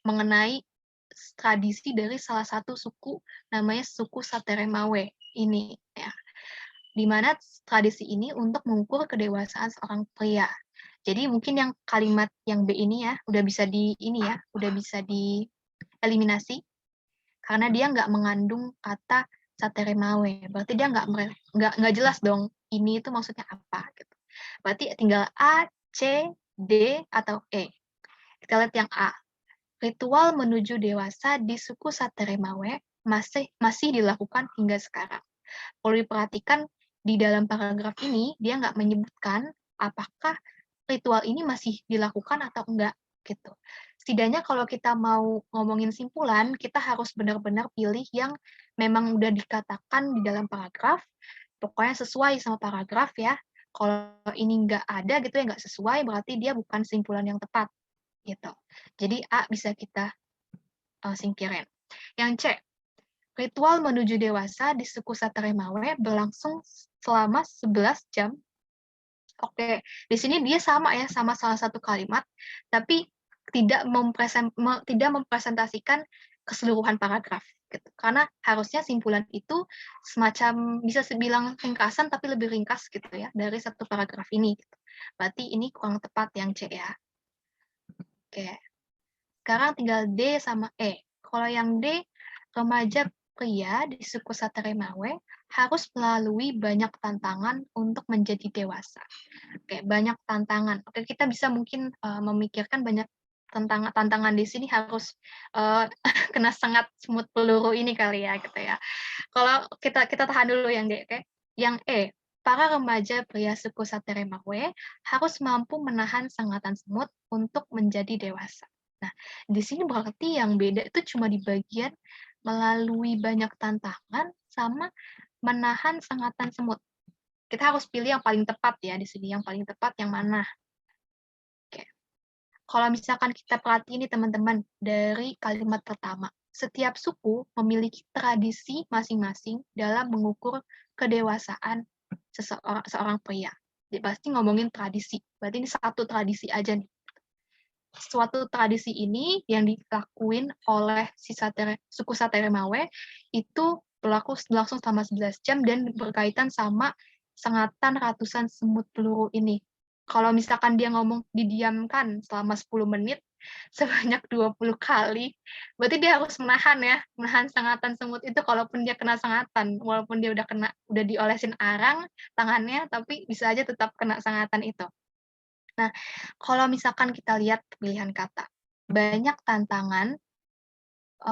Speaker 1: mengenai tradisi dari salah satu suku, namanya suku Sateremawe ini ya. Di mana tradisi ini untuk mengukur kedewasaan seorang pria. Jadi mungkin yang kalimat yang B ini ya udah bisa dieliminasi karena dia nggak mengandung kata Sateremawe. Berarti dia nggak jelas dong ini itu maksudnya apa gitu. Berarti tinggal A, C, D atau E. Kita lihat yang A. Ritual menuju dewasa di suku Sateremawe masih dilakukan hingga sekarang. Perlu diperhatikan di dalam paragraf ini dia nggak menyebutkan apakah ritual ini masih dilakukan atau enggak gitu. Setidaknya kalau kita mau ngomongin simpulan, kita harus benar-benar pilih yang memang udah dikatakan di dalam paragraf, pokoknya sesuai sama paragraf ya. Kalau ini nggak ada gitu ya, nggak sesuai, berarti dia bukan simpulan yang tepat gitu. Jadi A bisa kita singkirin. Yang C, ritual menuju dewasa di suku Sateremawe berlangsung selama 11 jam. Oke, di sini dia sama ya, sama salah satu kalimat, tapi tidak mempresentasikan keseluruhan paragraf gitu. Karena harusnya simpulan itu semacam bisa dibilang ringkasan tapi lebih ringkas gitu ya dari satu paragraf ini gitu. Berarti ini kurang tepat yang C ya. Oke, sekarang tinggal D sama E. Kalau yang D, remaja pria di suku Sateremawe harus melalui banyak tantangan untuk menjadi dewasa. Oke, banyak tantangan. Oke, kita bisa mungkin, memikirkan banyak tantangan di sini harus, eee, kena sengat semut peluru ini kali ya, gitu ya. Kalau kita kita tahan dulu yang D, oke. Yang E, para remaja pria suku Sateremawe harus mampu menahan sengatan semut untuk menjadi dewasa. Nah, di sini berarti yang beda itu cuma di bagian melalui banyak tantangan sama menahan sengatan semut. Kita harus pilih yang paling tepat ya di sini, yang paling tepat yang mana. Oke. Kalau misalkan kita perhatiin nih teman-teman, dari kalimat pertama, setiap suku memiliki tradisi masing-masing dalam mengukur kedewasaan seorang pria. Jadi pasti ngomongin tradisi, berarti ini satu tradisi aja nih. Suatu tradisi ini yang dilakuin oleh suku Sateremawe itu berlangsung selama 11 jam dan berkaitan sama sengatan ratusan semut peluru ini. Kalau misalkan dia ngomong didiamkan selama 10 menit sebanyak 20 kali, berarti dia harus menahan ya, menahan sengatan semut itu kalaupun dia kena sengatan, walaupun dia udah diolesin arang tangannya, tapi bisa aja tetap kena sengatan itu. Nah, kalau misalkan kita lihat pilihan kata, banyak tantangan,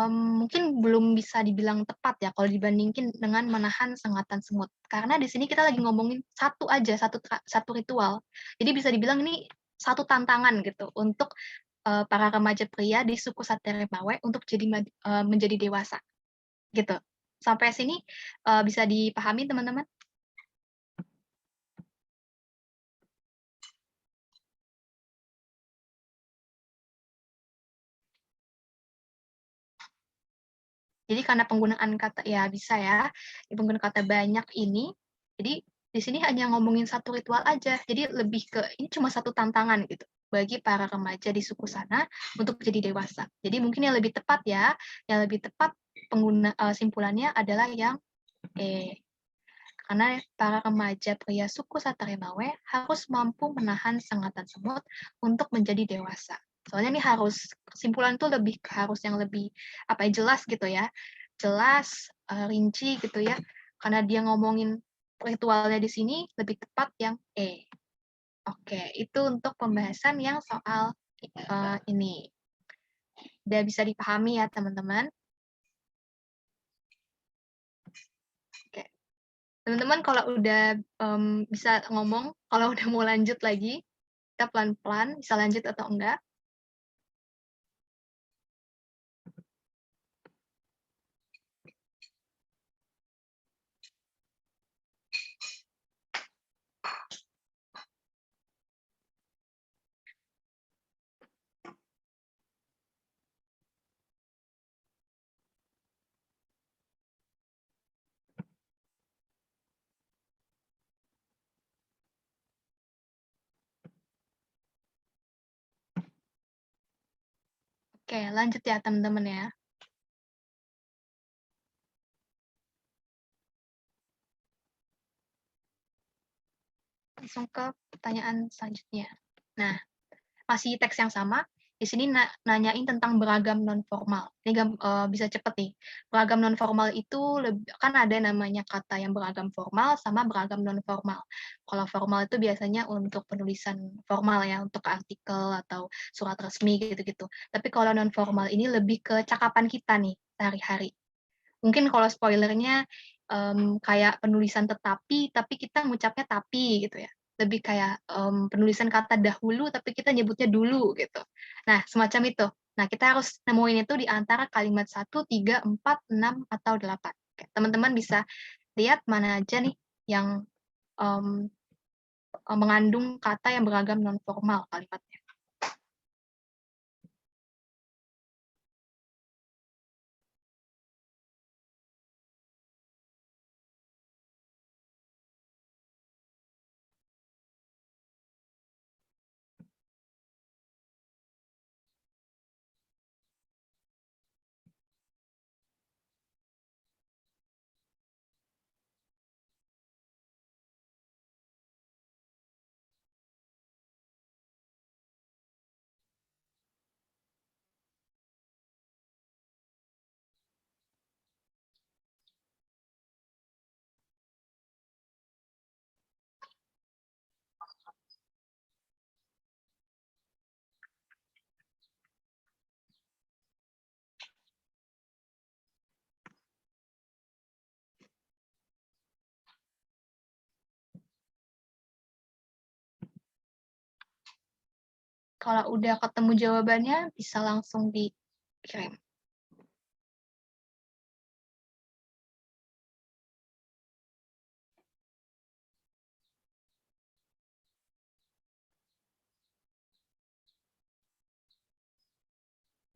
Speaker 1: mungkin belum bisa dibilang tepat ya kalau dibandingin dengan menahan sengatan semut. Karena di sini kita lagi ngomongin satu aja, satu ritual. Jadi bisa dibilang ini satu tantangan gitu untuk, para remaja pria di suku Sateremawe untuk menjadi dewasa, gitu. Sampai sini, bisa dipahami teman-teman? Jadi karena penggunaan kata ya bisa ya, penggunaan kata banyak ini, jadi di sini hanya ngomongin satu ritual aja, jadi lebih ke ini cuma satu tantangan gitu, bagi para remaja di suku sana untuk jadi dewasa. Jadi mungkin yang lebih tepat ya, yang lebih tepat simpulannya adalah yang karena para remaja pria suku Sateremawe harus mampu menahan sengatan semut untuk menjadi dewasa. Soalnya ini harus kesimpulan tuh harus yang lebih apa ya, jelas gitu ya. Jelas, rinci gitu ya. Karena dia ngomongin ritualnya di sini lebih tepat yang E. Oke, itu untuk pembahasan yang soal ini. Udah bisa dipahami ya teman-teman? Oke. Teman-teman kalau udah bisa ngomong, kalau udah mau lanjut lagi, kita pelan-pelan bisa lanjut atau enggak. Oke, lanjut ya teman-teman ya. Langsung ke pertanyaan selanjutnya. Nah, masih teks yang sama, di sini nanyain tentang beragam non formal. Ini bisa cepet nih. Beragam non formal itu kan ada namanya kata yang beragam formal sama beragam non formal. Kalau formal itu biasanya untuk penulisan formal ya, untuk artikel atau surat resmi gitu-gitu. Tapi kalau non formal ini lebih ke cakapan kita nih sehari-hari. Mungkin kalau spoilernya, kayak penulisan tapi kita ngucapnya tapi gitu ya. Lebih kayak, penulisan kata dahulu tapi kita nyebutnya dulu gitu. Nah, semacam itu. Nah, kita harus nemuin itu di antara kalimat 1, 3, 4, 6, atau 8. Oke, teman-teman bisa lihat mana aja nih yang, mmm, mengandung kata yang beragam non formal kalimatnya. Kalau udah ketemu jawabannya, bisa langsung dikirim.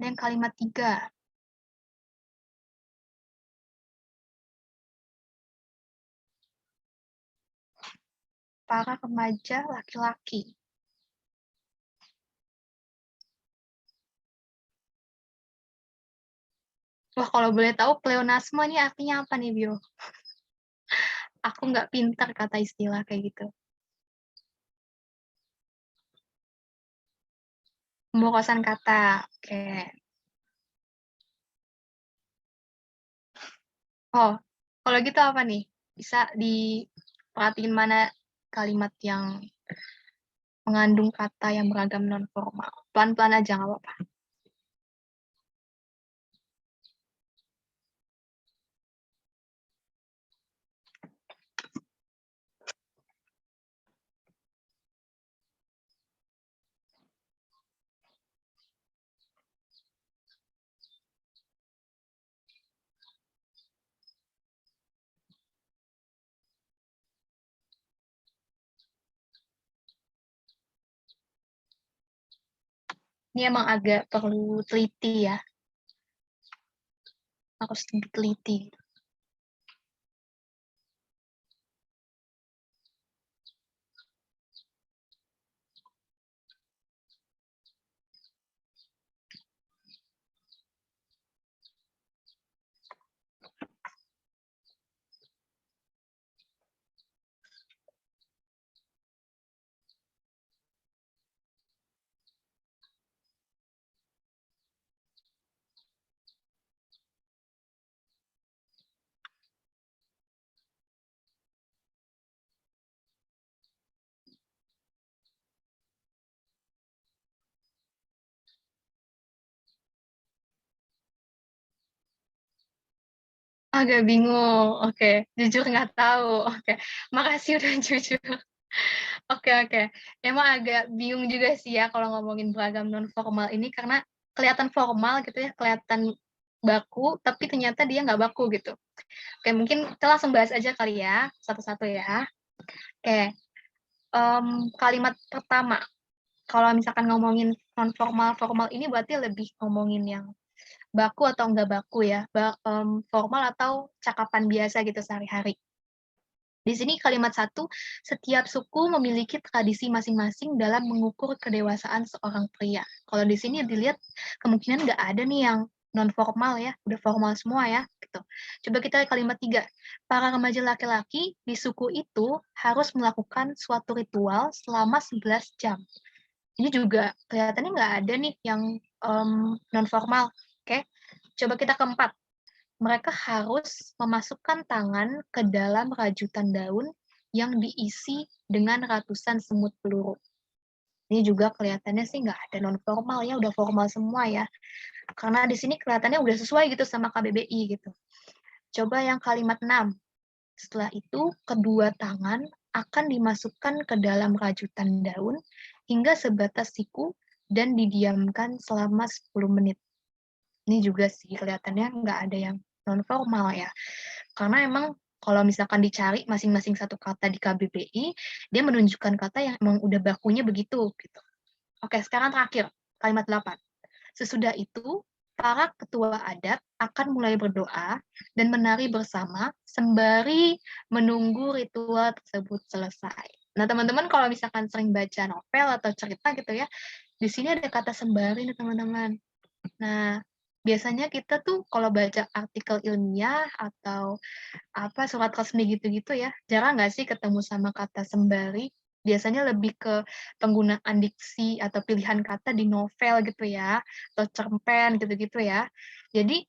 Speaker 1: Dan kalimat 3, para remaja laki-laki. Wah, kalau boleh tahu pleonasme ini artinya apa nih, Bio? Aku nggak pintar kata istilah kayak gitu. Pemborosan kata, oke. Oh, kalau gitu apa nih? Bisa diperhatiin mana kalimat yang mengandung kata yang beragam non formal. Pelan-pelan aja nggak apa-apa. Ini emang agak perlu teliti ya, harus lebih teliti. Agak bingung, oke. Jujur nggak tahu, oke. Makasih udah jujur. Oke oke. Emang agak bingung juga sih ya kalau ngomongin beragam non formal ini karena kelihatan formal gitu ya, kelihatan baku, tapi ternyata dia nggak baku gitu. Oke, mungkin kita langsung bahas aja kali ya, satu-satu ya. Oke, kalimat pertama, kalau misalkan ngomongin non formal, formal ini berarti lebih ngomongin yang baku atau enggak baku ya, formal atau cakapan biasa gitu sehari-hari. Di sini kalimat satu, setiap suku memiliki tradisi masing-masing dalam mengukur kedewasaan seorang pria. Kalau di sini dilihat kemungkinan nggak ada nih yang non formal ya, udah formal semua ya, gitu. Coba kita lihat kalimat tiga, para remaja laki-laki di suku itu harus melakukan suatu ritual selama 11 jam. Ini juga kelihatannya nggak ada nih yang non formal. Oke, coba kita keempat, mereka harus memasukkan tangan ke dalam rajutan daun yang diisi dengan ratusan semut peluru. Ini juga kelihatannya sih nggak ada non formal ya, udah formal semua ya. Karena di sini kelihatannya udah sesuai gitu sama KBBI gitu. Coba yang kalimat 6. Setelah itu, kedua tangan akan dimasukkan ke dalam rajutan daun hingga sebatas siku dan didiamkan selama 10 menit. Ini juga sih kelihatannya nggak ada yang non formal ya. Karena emang kalau misalkan dicari masing-masing satu kata di KBBI, dia menunjukkan kata yang emang udah bakunya begitu, gitu. Oke, sekarang terakhir, kalimat 8. Sesudah itu, para ketua adat akan mulai berdoa dan menari bersama sembari menunggu ritual tersebut selesai. Nah, teman-teman kalau misalkan sering baca novel atau cerita gitu ya, di sini ada kata sembari nih, teman-teman. Nah, biasanya kita tuh kalau baca artikel ilmiah atau apa, surat resmi gitu-gitu ya, jarang nggak sih ketemu sama kata sembari? Biasanya lebih ke penggunaan diksi atau pilihan kata di novel gitu ya, atau cerpen gitu-gitu ya. Jadi,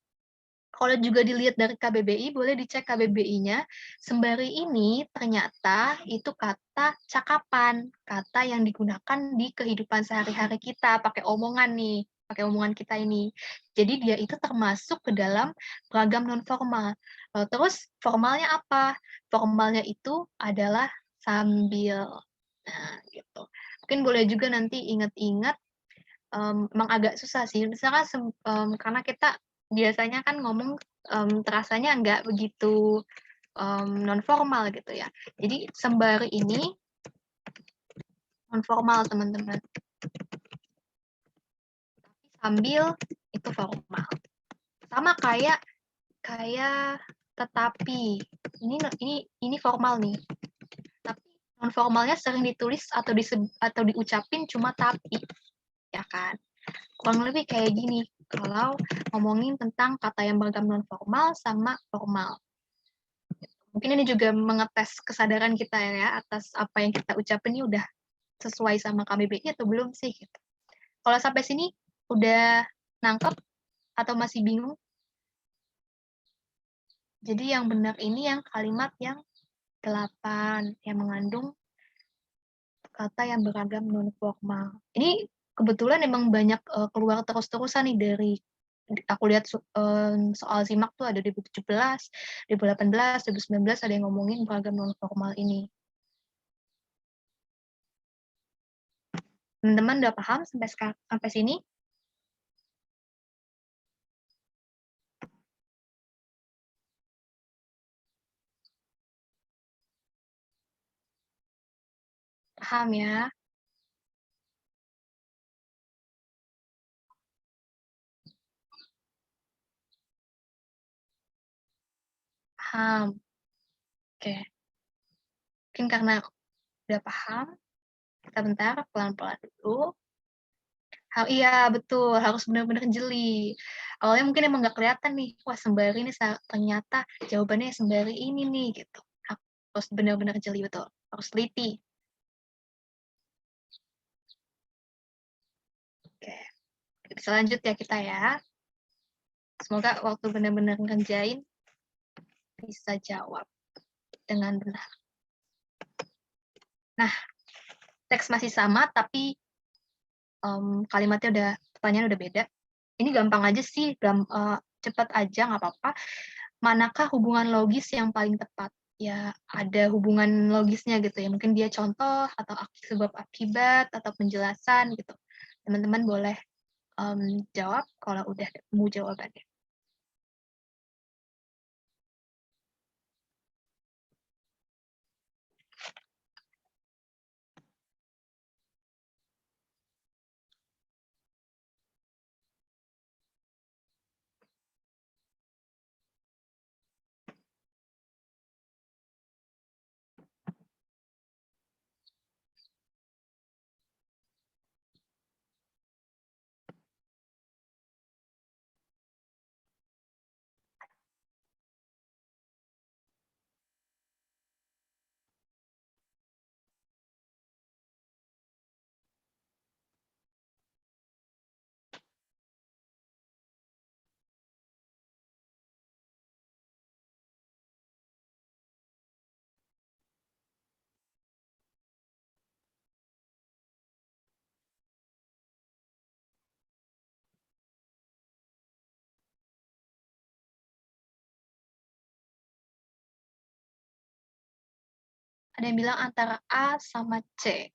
Speaker 1: kalau juga dilihat dari KBBI, boleh dicek KBBI-nya, sembari ini ternyata itu kata cakapan, kata yang digunakan di kehidupan sehari-hari kita, pakai omongan nih, pakai omongan kita ini. Jadi dia itu termasuk ke dalam beragam non formal. Terus formalnya apa? Formalnya itu adalah sambil. Nah, gitu. Mungkin boleh juga nanti ingat-ingat emang agak susah sih. Misalkan karena kita biasanya kan ngomong, terasanya nggak begitu, non formal gitu ya. Jadi sembari ini non formal teman-teman, sambil itu formal. Sama kayak kayak tetapi, ini formal nih, tapi non formalnya sering ditulis atau diucapin cuma tapi, ya kan? Kurang lebih kayak gini, kalau ngomongin tentang kata yang beragam non formal sama formal. Mungkin ini juga mengetes kesadaran kita ya atas apa yang kita ucapin ini udah sesuai sama KBBI atau belum sih gitu. Kalau sampai sini udah nangkep atau masih bingung? Jadi yang benar ini yang kalimat yang 8 yang mengandung kata yang beragam non formal. Ini kebetulan emang banyak keluar terus-terusan nih dari aku lihat soal SIMAK tuh ada 2017, 2018, 2019 ada yang ngomongin beragam non formal ini. Teman-teman udah paham sampai sini? Paham ya? Paham. Oke. Mungkin karena udah paham, kita bentar pelan-pelan dulu. Iya betul, harus benar-benar jeli. Awalnya mungkin emang nggak kelihatan nih, wah sembari ini ternyata jawabannya sembari ini nih gitu. Harus benar-benar jeli betul, harus teliti. Oke, bisa lanjut ya kita ya. Semoga waktu benar-benar ngerjain bisa jawab dengan benar. Nah, teks masih sama tapi kalimatnya pertanyaan udah beda. Ini gampang aja sih, cepat aja nggak apa-apa. Manakah hubungan logis yang paling tepat? Ya, ada hubungan logisnya gitu ya. Mungkin dia contoh atau sebab akibat atau penjelasan gitu. Teman-teman boleh jawab kalau udah mau jawabannya. Ada yang bilang antara A sama C.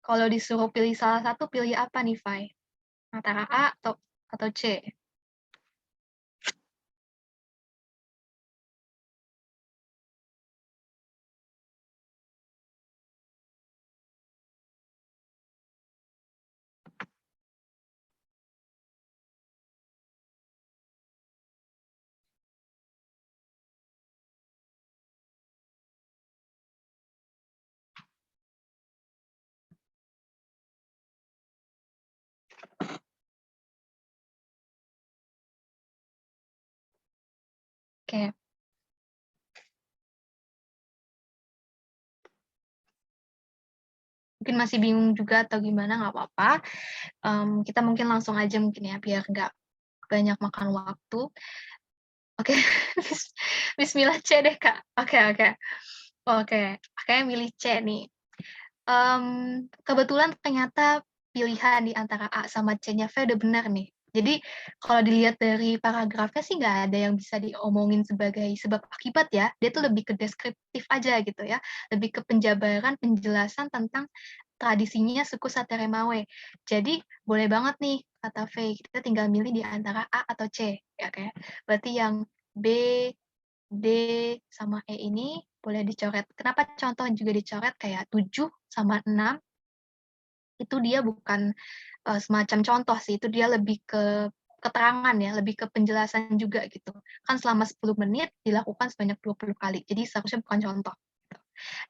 Speaker 1: Kalau disuruh pilih salah satu, pilih apa nih, Fai? Antara A atau C? Oke, mungkin masih bingung juga atau gimana, nggak apa-apa, kita mungkin langsung aja mungkin ya, biar nggak banyak makan waktu. Oke, bismillah C deh, Kak. Oke oke. Oke, Kakaknya milih C nih. Kebetulan ternyata pilihan di antara A sama C-nya V udah benar nih. Jadi kalau dilihat dari paragrafnya sih nggak ada yang bisa diomongin sebagai sebab akibat ya, dia tuh lebih ke deskriptif aja gitu ya, lebih ke penjabaran, penjelasan tentang tradisinya suku Sateremawe. Jadi boleh banget nih kata V, kita tinggal milih di antara A atau C, ya kayak. Berarti yang B, D, sama E ini boleh dicoret. Kenapa contoh juga dicoret kayak 7 sama 6, itu dia bukan, semacam contoh sih, itu dia lebih ke keterangan ya, lebih ke penjelasan juga gitu. Kan selama 10 menit dilakukan sebanyak 20 kali, jadi seharusnya bukan contoh, gitu.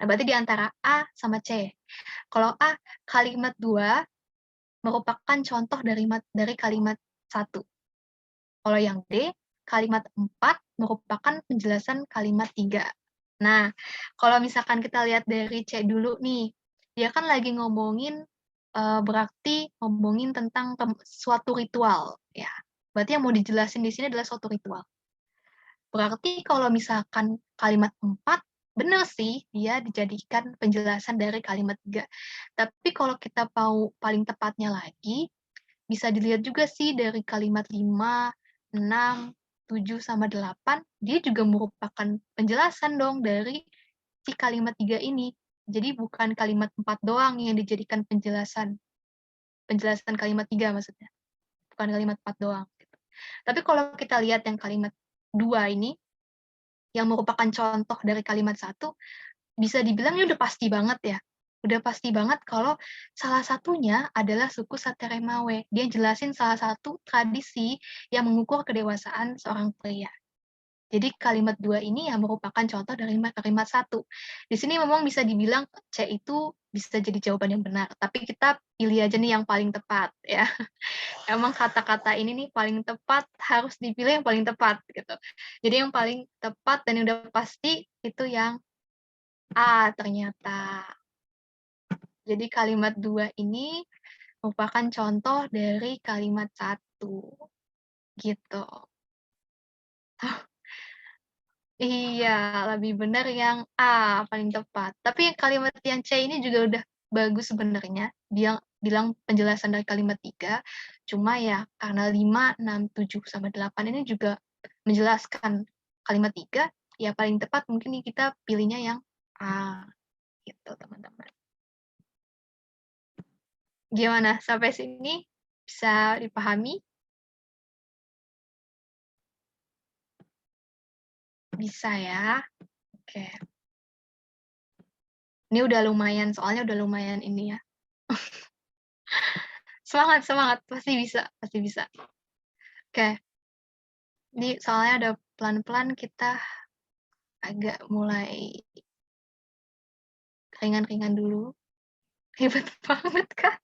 Speaker 1: Nah, berarti di antara A sama C. Kalau A, kalimat 2 merupakan contoh dari kalimat 1. Kalau yang D, kalimat 4 merupakan penjelasan kalimat 3. Nah, kalau misalkan kita lihat dari C dulu nih, dia kan lagi ngomongin, berarti ngomongin tentang suatu ritual, ya. Berarti yang mau dijelasin di sini adalah suatu ritual. Berarti kalau misalkan kalimat 4, bener sih dia dijadikan penjelasan dari kalimat 3. Tapi kalau kita mau paling tepatnya lagi, bisa dilihat juga sih dari kalimat 5, 6, 7, sama 8, dia juga merupakan penjelasan dong dari si kalimat 3 ini. Jadi bukan kalimat 4 doang yang dijadikan penjelasan. Penjelasan kalimat 3 maksudnya, bukan kalimat 4 doang, gitu. Tapi kalau kita lihat yang kalimat 2 ini, yang merupakan contoh dari kalimat 1, bisa dibilang ini udah pasti banget ya. Udah pasti banget kalau salah satunya adalah suku Sateremawe. Dia jelasin salah satu tradisi yang mengukur kedewasaan seorang pria. Jadi kalimat 2 ini yang merupakan contoh dari kalimat 1. Di sini memang bisa dibilang C itu bisa jadi jawaban yang benar, tapi kita pilih aja nih yang paling tepat ya. Emang kata-kata ini nih paling tepat, harus dipilih yang paling tepat gitu. Jadi yang paling tepat dan yang udah pasti itu yang A ternyata. Jadi kalimat 2 ini merupakan contoh dari kalimat 1, gitu. Iya, lebih benar yang A, paling tepat. Tapi kalimat yang C ini juga udah bagus sebenarnya. Dia bilang penjelasan dari kalimat 3, cuma ya karena 5, 6, 7, sama 8 ini juga menjelaskan kalimat 3, ya paling tepat mungkin nih kita pilihnya yang A, gitu teman-teman. Gimana, sampai sini bisa dipahami? Bisa ya? Oke. Ini udah lumayan, soalnya udah lumayan ini ya. Semangat semangat, pasti bisa pasti bisa. Oke, ini soalnya ada pelan-pelan kita agak mulai ringan-ringan dulu. Ribet banget, Kak.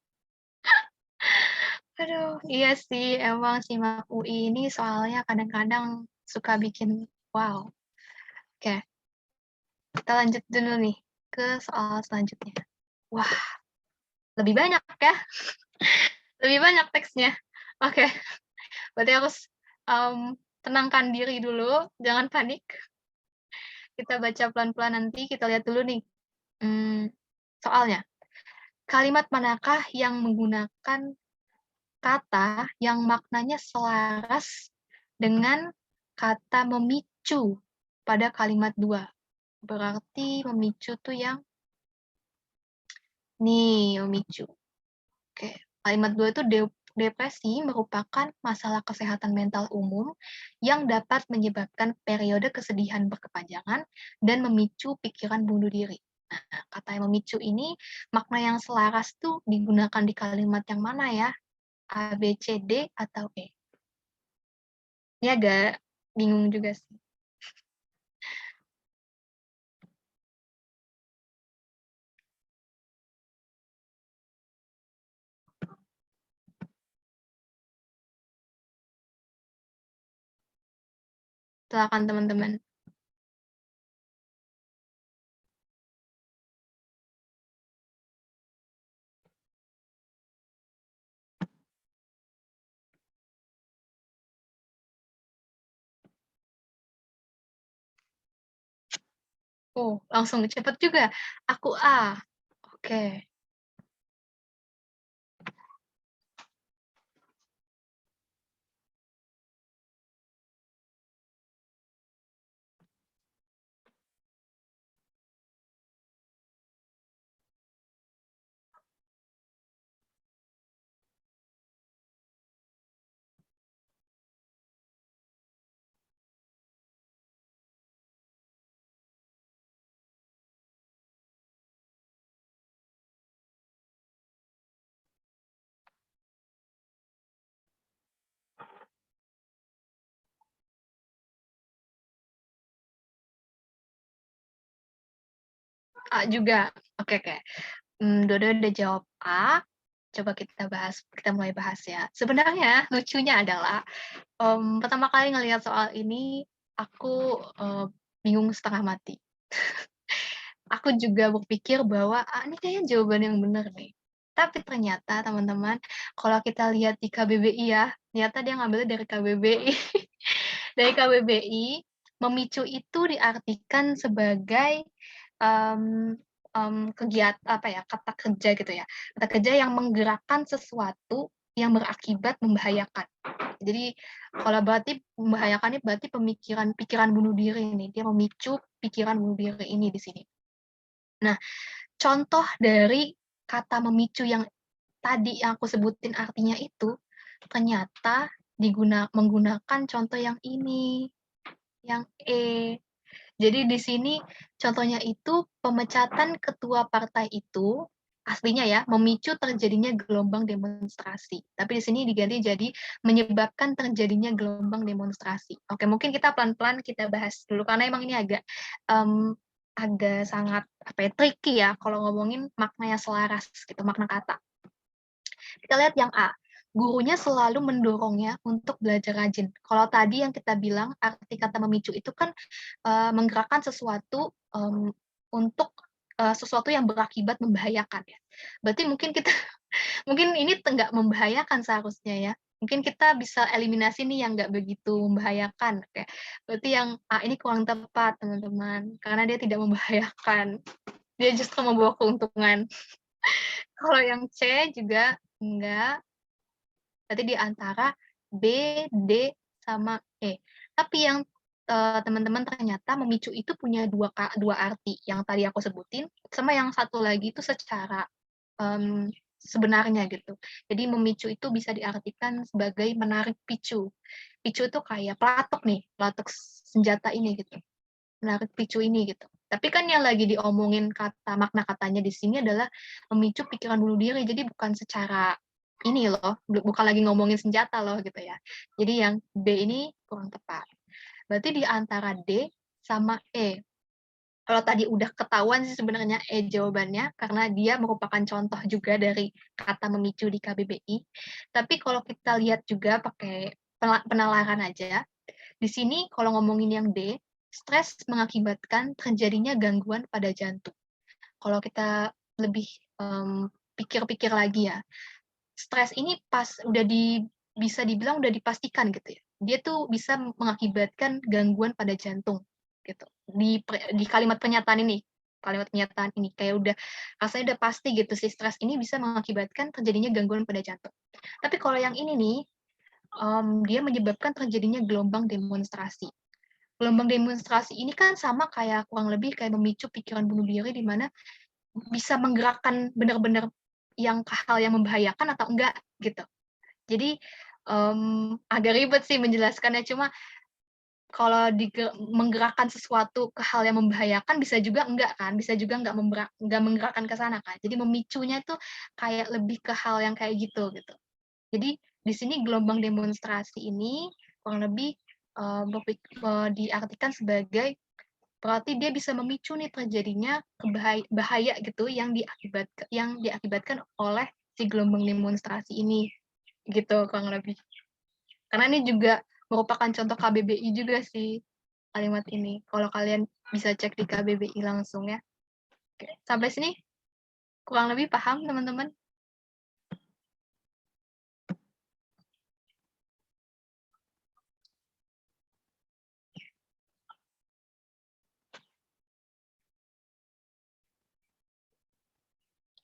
Speaker 1: Aduh, iya sih, emang SIMAK UI ini soalnya kadang-kadang suka bikin wow. Oke, kita lanjut dulu nih ke soal selanjutnya. Wah, lebih banyak ya, lebih banyak teksnya. Oke, berarti harus, tenangkan diri dulu, jangan panik. Kita baca pelan-pelan nanti, kita lihat dulu nih, soalnya. Kalimat manakah yang menggunakan kata yang maknanya selaras dengan kata memicu pada kalimat 2? Berarti memicu tuh yang nih, memicu. Oke, kalimat 2 itu depresi merupakan masalah kesehatan mental umum yang dapat menyebabkan periode kesedihan berkepanjangan dan memicu pikiran bunuh diri. Nah, kata yang memicu ini, makna yang selaras tuh digunakan di kalimat yang mana ya? A, B, C, D, atau E? Ini agak bingung juga sih. Silakan teman-teman. Oh, langsung cepet juga. Aku A. Oke. A juga. Oke, oke. Dua-dua udah jawab A, coba kita mulai bahas ya. Sebenarnya lucunya adalah, pertama kali ngelihat soal ini, aku, bingung setengah mati. Aku juga berpikir bahwa, "Ah, ini kayaknya jawaban yang bener nih." Tapi ternyata teman-teman, kalau kita lihat di KBBI ya, ternyata dia ngambilnya dari KBBI. Dari KBBI, memicu itu diartikan sebagai, mmm apa ya, kata kerja gitu ya, kata kerja yang menggerakkan sesuatu yang berakibat membahayakan. Jadi kalau berarti membahayakan ini berarti pikiran bunuh diri nih, dia memicu pikiran bunuh diri ini di sini. Nah, contoh dari kata memicu yang tadi yang aku sebutin artinya itu, ternyata menggunakan contoh yang ini, yang E. Jadi di sini contohnya itu pemecatan ketua partai itu aslinya ya, memicu terjadinya gelombang demonstrasi. Tapi di sini diganti jadi menyebabkan terjadinya gelombang demonstrasi. Oke, mungkin kita pelan-pelan kita bahas dulu karena emang ini mmm, agak sangat apa ya, tricky ya kalau ngomongin maknanya selaras gitu, makna kata. Kita lihat yang A, gurunya selalu mendorongnya untuk belajar rajin. Kalau tadi yang kita bilang arti kata memicu itu kan, menggerakkan sesuatu, untuk, sesuatu yang berakibat membahayakan ya. Berarti mungkin kita mungkin ini nggak membahayakan seharusnya ya. Mungkin kita bisa eliminasi nih yang nggak begitu membahayakan, oke. Berarti yang A ini kurang tepat teman-teman, karena dia tidak membahayakan, dia justru membawa keuntungan. Kalau yang C juga enggak, berarti di antara B, D, sama E. Tapi yang, teman-teman ternyata memicu itu punya dua arti, yang tadi aku sebutin, sama yang satu lagi itu secara, sebenarnya gitu. Jadi memicu itu bisa diartikan sebagai menarik picu. Picu itu kayak pelatuk nih, pelatuk senjata ini gitu, menarik picu ini gitu. Tapi kan yang lagi diomongin makna katanya di sini adalah memicu pikiran bunuh diri, jadi bukan secara ini loh, bukan lagi ngomongin senjata loh gitu ya. Jadi yang B ini kurang tepat. Berarti di antara D sama E. Kalau tadi udah ketahuan sih sebenarnya E jawabannya, karena dia merupakan contoh juga dari kata memicu di KBBI. Tapi kalau kita lihat juga pakai penalaran aja, di sini kalau ngomongin yang D, stres mengakibatkan terjadinya gangguan pada jantung. Kalau kita lebih, pikir-pikir lagi ya, stres ini pas bisa dibilang udah dipastikan gitu ya, dia tuh bisa mengakibatkan gangguan pada jantung, gitu. Di kalimat pernyataan ini, kayak udah rasanya udah pasti gitu si stres ini bisa mengakibatkan terjadinya gangguan pada jantung. Tapi kalau yang ini nih, dia menyebabkan terjadinya gelombang demonstrasi. Gelombang demonstrasi ini kan sama kayak kurang lebih kayak memicu pikiran bunuh diri di mana bisa menggerakkan benar-benar hal yang membahayakan atau enggak gitu. Jadi, agak ribet sih menjelaskannya, cuma kalau menggerakkan sesuatu ke hal yang membahayakan bisa juga enggak kan, bisa juga nggak menggerakkan ke sana kan. Jadi memicunya itu kayak lebih ke hal yang kayak gitu. Jadi di sini gelombang demonstrasi ini kurang lebih, diartikan sebagai berarti dia bisa memicu nih terjadinya bahaya gitu yang diakibatkan oleh si gelombang demonstrasi ini, gitu kurang lebih. Karena ini juga merupakan contoh KBBI juga sih, kalimat ini. Kalau kalian bisa cek di KBBI langsung ya. Oke, sampai sini kurang lebih paham teman-teman?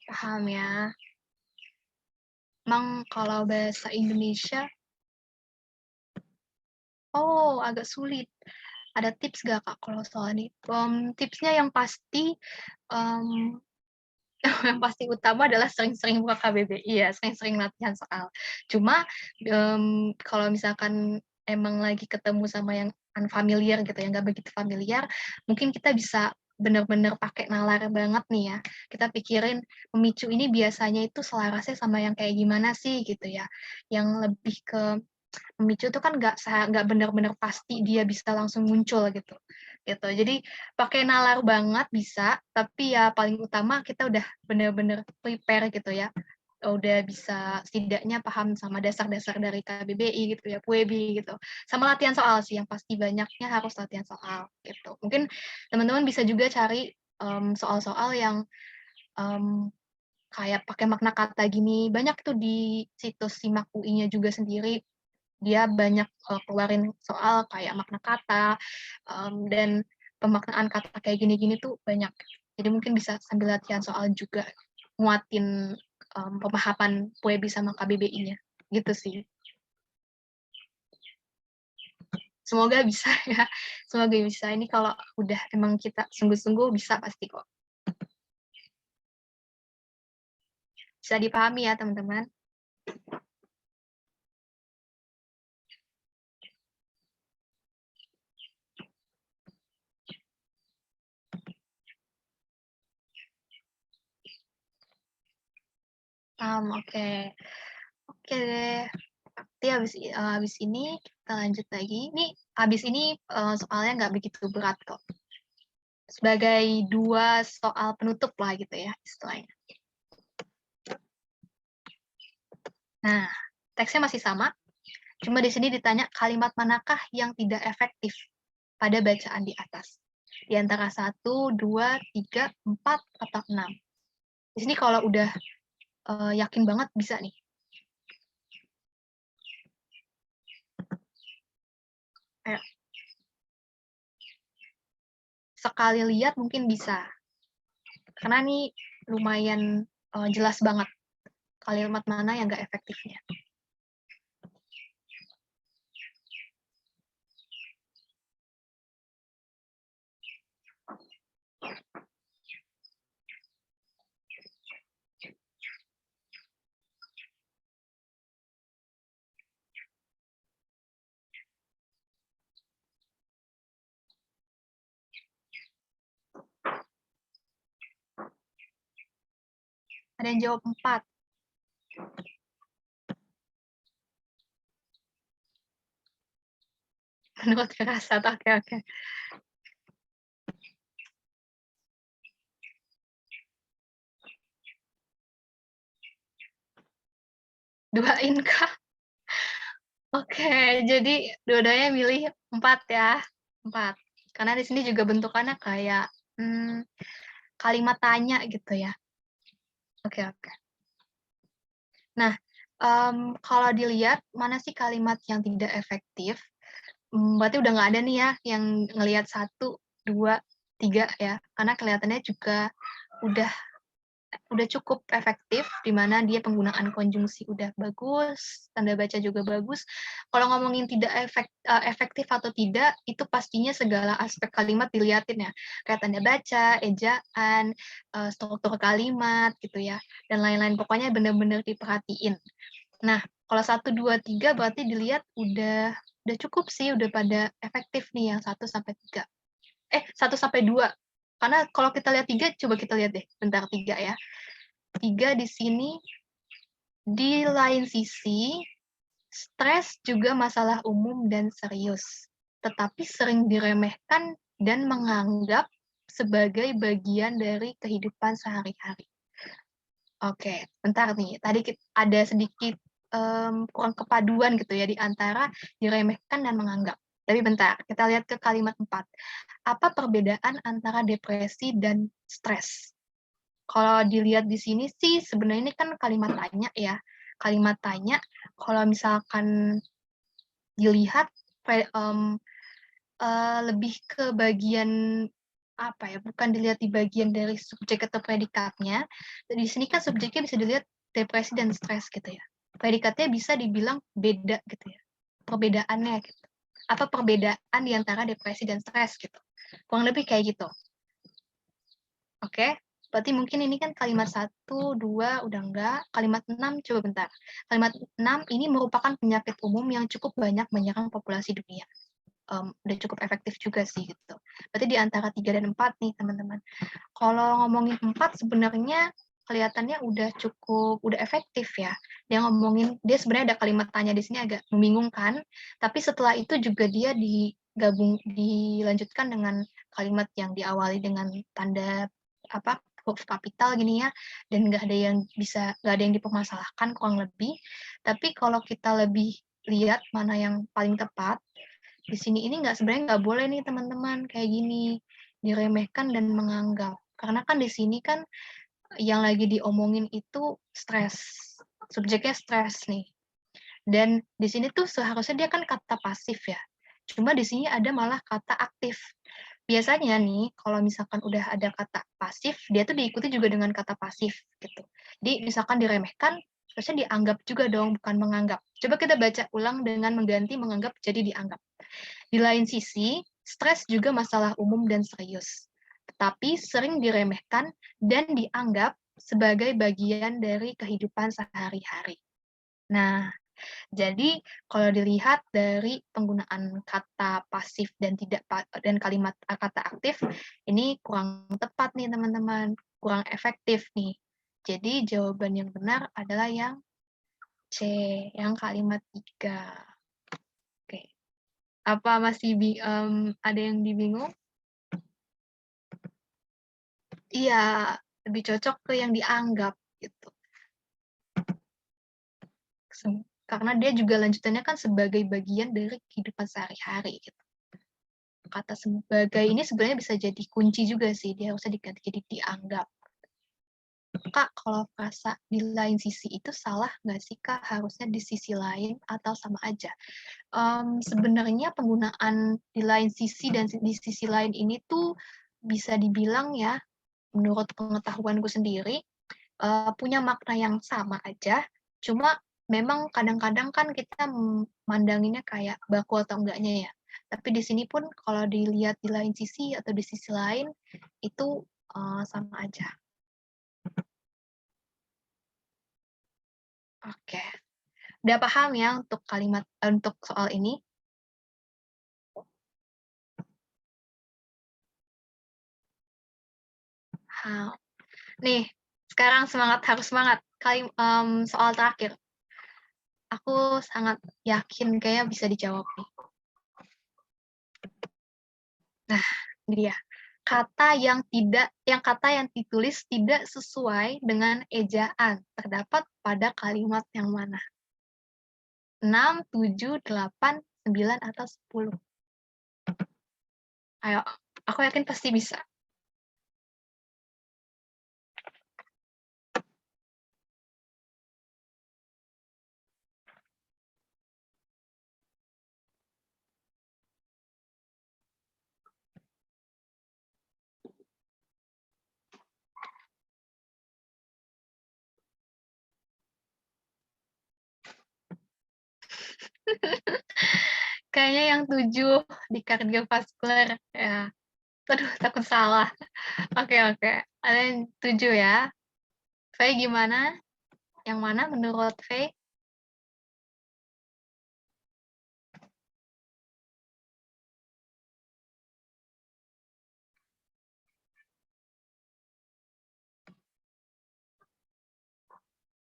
Speaker 1: Paham ya. Emang kalau bahasa Indonesia agak sulit. Ada tips nggak, Kak, kalau soal ini? Tipsnya yang pasti, mmm, yang pasti utama adalah sering-sering buka KBBI ya, sering-sering latihan soal. Cuma, kalau misalkan emang lagi ketemu sama yang unfamiliar gitu ya, nggak begitu familiar, mungkin kita bisa bener-bener pakai nalar banget nih ya. Kita pikirin pemicu ini biasanya itu selarasnya sama yang kayak gimana sih gitu ya, yang lebih ke pemicu itu kan nggak benar-benar pasti dia bisa langsung muncul gitu, gitu. Jadi pakai nalar banget bisa, tapi ya paling utama kita udah benar-benar prepare gitu ya, udah bisa setidaknya paham sama dasar-dasar dari KBBI gitu ya, PUEBI gitu. Sama latihan soal sih, yang pasti banyaknya harus latihan soal gitu. Mungkin teman-teman bisa juga cari, soal-soal yang, mmm, kayak pakai makna kata gini, banyak tuh di situs Simak UI-nya juga sendiri. Dia banyak, keluarin soal kayak makna kata, dan pemaknaan kata kayak gini-gini tuh banyak. Jadi mungkin bisa sambil latihan soal juga, nguatin, pemahaman PUEBI sama KBBI-nya, gitu sih. Semoga bisa ya, semoga bisa. Ini kalau udah emang kita sungguh-sungguh bisa pasti kok. Bisa dipahami ya teman-teman? Oke. Oke deh. Berarti habis ini kita lanjut lagi. Ini habis ini, soalnya nggak begitu berat kok. Sebagai 2 soal penutup lah gitu ya istilahnya. Nah, teksnya masih sama, cuma di sini ditanya kalimat manakah yang tidak efektif pada bacaan di atas. Di antara 1, 2, 3, 4, atau 6. Di sini kalau udah, yakin banget bisa nih. Kayak sekali lihat mungkin bisa, karena nih lumayan, jelas banget kalimat mana yang nggak efektifnya. Ada yang jawab 4. Menurut firasat, oke. Duain Kak. Oke, jadi dua-duanya milih 4 ya, 4. Karena di sini juga bentukannya kayak, kalimat tanya gitu ya. Oke. Nah, kalau dilihat mana sih kalimat yang tidak efektif, berarti udah nggak ada nih ya yang ngelihat 1, 2, 3 ya, karena kelihatannya juga udah Udah cukup efektif, di mana dia penggunaan konjungsi udah bagus, tanda baca juga bagus. Kalau ngomongin tidak efektif atau tidak, itu pastinya segala aspek kalimat dilihatin ya, kayak tanda baca, ejaan, struktur kalimat gitu ya, dan lain-lain. Pokoknya benar-benar diperhatiin. Nah, kalau 1, 2, 3 berarti dilihat udah cukup sih, udah pada efektif nih yang 1 sampai 3. 1 sampai 2. Karena kalau kita lihat 3, coba kita lihat deh, bentar 3 ya. 3 di sini, di lain sisi, stres juga masalah umum dan serius, tetapi sering diremehkan dan menganggap sebagai bagian dari kehidupan sehari-hari. Oke, bentar nih, tadi ada sedikit, kurang kepaduan gitu ya, di antara diremehkan dan menganggap. Tapi bentar, kita lihat ke kalimat 4. Apa perbedaan antara depresi dan stres? Kalau dilihat di sini sih sebenarnya ini kan kalimat tanya ya. Kalimat tanya kalau misalkan dilihat lebih ke bagian apa ya, bukan dilihat di bagian dari subjek atau predikatnya. Di sini kan subjeknya bisa dilihat depresi dan stres gitu ya. Predikatnya bisa dibilang beda gitu ya. Perbedaannya gitu. Apa perbedaan di antara depresi dan stres gitu. Kurang lebih kayak gitu. Oke? Berarti mungkin ini kan kalimat 1, 2 udah enggak. Kalimat 6 coba bentar. Kalimat 6 ini merupakan penyakit umum yang cukup banyak menyerang populasi dunia. Udah cukup efektif juga sih gitu. Berarti di antara 3 dan 4 nih teman-teman. Kalau ngomongin 4 sebenarnya kelihatannya udah efektif ya. Dia sebenarnya ada kalimat tanya di sini agak membingungkan, tapi setelah itu juga dia dilanjutkan dengan kalimat yang diawali dengan tanda apa huruf kapital gini ya, dan nggak ada yang dipermasalahkan kurang lebih. Tapi kalau kita lebih lihat mana yang paling tepat, di sini ini sebenarnya nggak boleh nih teman-teman kayak gini, diremehkan dan menganggap. Karena kan di sini kan yang lagi diomongin itu stres, subjeknya stres nih. Dan di sini tuh seharusnya dia kan kata pasif ya. Cuma di sini ada malah kata aktif. Biasanya nih, kalau misalkan udah ada kata pasif, dia tuh diikuti juga dengan kata pasif gitu. Jadi misalkan diremehkan, harusnya dianggap juga dong, bukan menganggap. Coba kita baca ulang dengan mengganti menganggap jadi dianggap. Di lain sisi, stres juga masalah umum dan serius, tetapi sering diremehkan dan dianggap sebagai bagian dari kehidupan sehari-hari. Nah, jadi kalau dilihat dari penggunaan kata pasif dan kalimat kata aktif, ini kurang tepat nih teman-teman, kurang efektif nih. Jadi jawaban yang benar adalah yang C, yang kalimat 3. Oke. Apa masih ada yang dibingung? Iya, lebih cocok ke yang dianggap gitu. Karena dia juga lanjutannya kan sebagai bagian dari kehidupan sehari-hari gitu. Kata sebagai ini sebenarnya bisa jadi kunci juga sih, dia harusnya diganti jadi dianggap. Kak, kalau frasa di lain sisi itu salah nggak sih Kak? Harusnya di sisi lain atau sama aja? Sebenarnya penggunaan di lain sisi dan di sisi lain ini tuh bisa dibilang ya, menurut pengetahuanku sendiri, punya makna yang sama aja, cuma memang kadang-kadang kan kita mandanginnya kayak baku atau enggaknya ya. Tapi di sini pun kalau dilihat di lain sisi atau di sisi lain, itu sama aja. Oke. Udah paham ya untuk soal ini? Ha. Nih, sekarang harus semangat. Soal terakhir. Aku sangat yakin kayaknya bisa dijawab nih. Nah, ini dia. Kata yang ditulis tidak sesuai dengan ejaan terdapat pada kalimat yang mana? 6, 7, 8, 9, atau 10? Ayo, aku yakin pasti bisa. Kayaknya yang 7 di kardiovaskular ya. Aduh, takut salah. Oke, oke. Ada yang 7 ya. Faye gimana? Yang mana menurut Faye?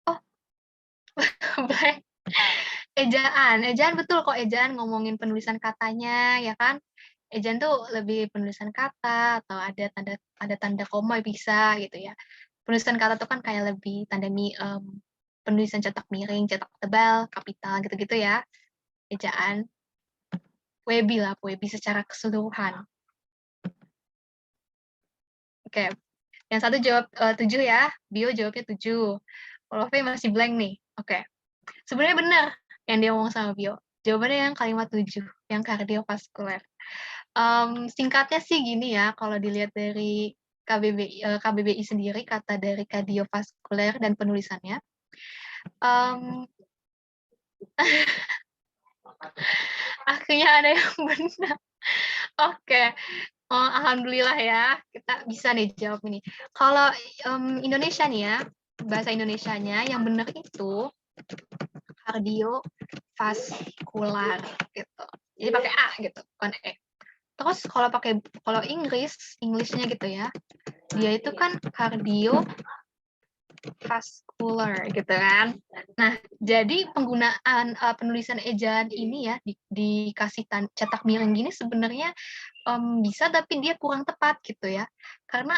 Speaker 1: Oh, baik. Ejaan betul kok, ejaan ngomongin penulisan katanya, ya kan? Ejaan tuh lebih penulisan kata atau ada tanda koma bisa gitu ya. Penulisan kata tuh kan kayak lebih penulisan cetak miring, cetak tebal, kapital gitu-gitu ya. Ejaan, puebi secara keseluruhan. Oke, yang satu jawab 7 ya, Bio jawabnya 7. Kalau V masih blank nih. Oke. Sebenarnya benar yang dia ngomong sama Bio. Jawabannya yang kalimat 7, yang kardiovaskuler. Singkatnya sih gini ya, kalau dilihat dari KBBI sendiri, kata dari kardiovaskuler dan penulisannya, mmm, akhirnya ada yang benar. Oke, alhamdulillah ya, kita bisa nih jawab ini. Kalau, Indonesia nih ya, bahasa Indonesianya yang benar itu kardiovaskular gitu. Jadi pakai A gitu, bukan E. Terus kalau English-nya gitu ya, dia itu kan cardiovascular gitu kan. Nah, jadi penggunaan, penulisan ejaan ini ya dikasih cetak miring gini sebenarnya, bisa tapi dia kurang tepat gitu ya. Karena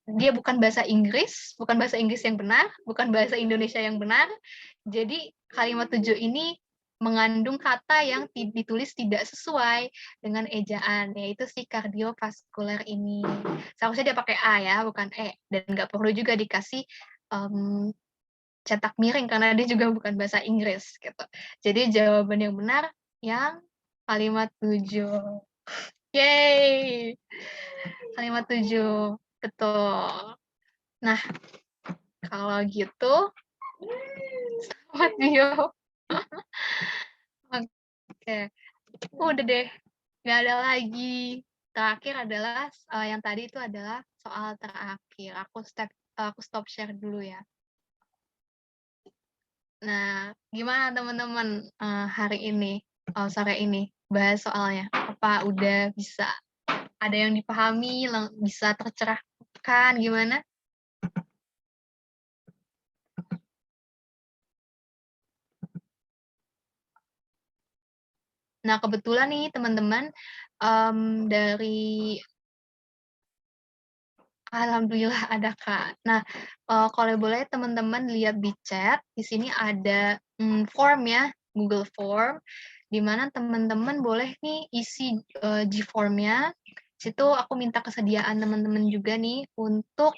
Speaker 1: dia bukan bahasa Inggris yang benar, bukan bahasa Indonesia yang benar. Jadi kalimat tujuh ini mengandung kata yang ditulis tidak sesuai dengan ejaan, yaitu si kardiovaskuler ini. Seharusnya dia pakai A ya, bukan E, dan nggak perlu juga dikasih cetak miring karena dia juga bukan bahasa Inggris gitu. Jadi jawaban yang benar yang kalimat tujuh. Yeay! Kalimat tujuh, betul. Nah, kalau gitu, selamat Bio. Oke, udah deh, nggak ada lagi. Terakhir adalah yang tadi itu adalah soal terakhir. Aku stop share dulu ya. Nah, gimana teman-teman hari ini, sore ini bahas soalnya? Apa udah bisa ada yang dipahami, bisa tercerahkan, gimana? Nah, kebetulan nih teman-teman, dari alhamdulillah ada, Kak. Nah, kalau boleh teman-teman lihat di chat, di sini ada, form ya, Google Form, di mana teman-teman boleh nih isi, G-form-nya. Situ aku minta kesediaan teman-teman juga nih untuk,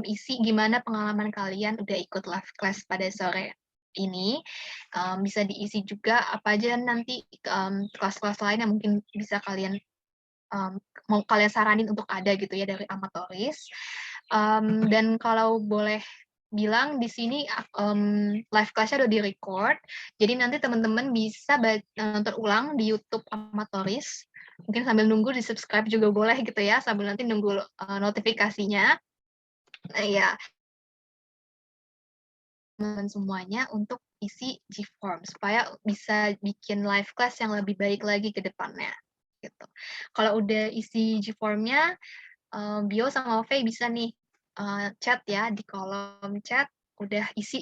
Speaker 1: isi gimana pengalaman kalian udah ikut live class pada sore ini. Bisa diisi juga apa aja nanti, kelas-kelas lain yang mungkin bisa kalian mau kalian saranin untuk ada gitu ya dari amatoris. Dan kalau boleh bilang di sini live class-nya udah di-record, jadi nanti teman-teman bisa nonton ulang di YouTube amatoris, mungkin sambil nunggu di-subscribe juga boleh gitu ya, sambil nanti nunggu, notifikasinya. Nah iya, teman semuanya untuk isi G-form, supaya bisa bikin live class yang lebih baik lagi ke depannya, gitu. Kalau udah isi G-form-nya, Bio sama Faye bisa nih, chat ya, di kolom chat udah isi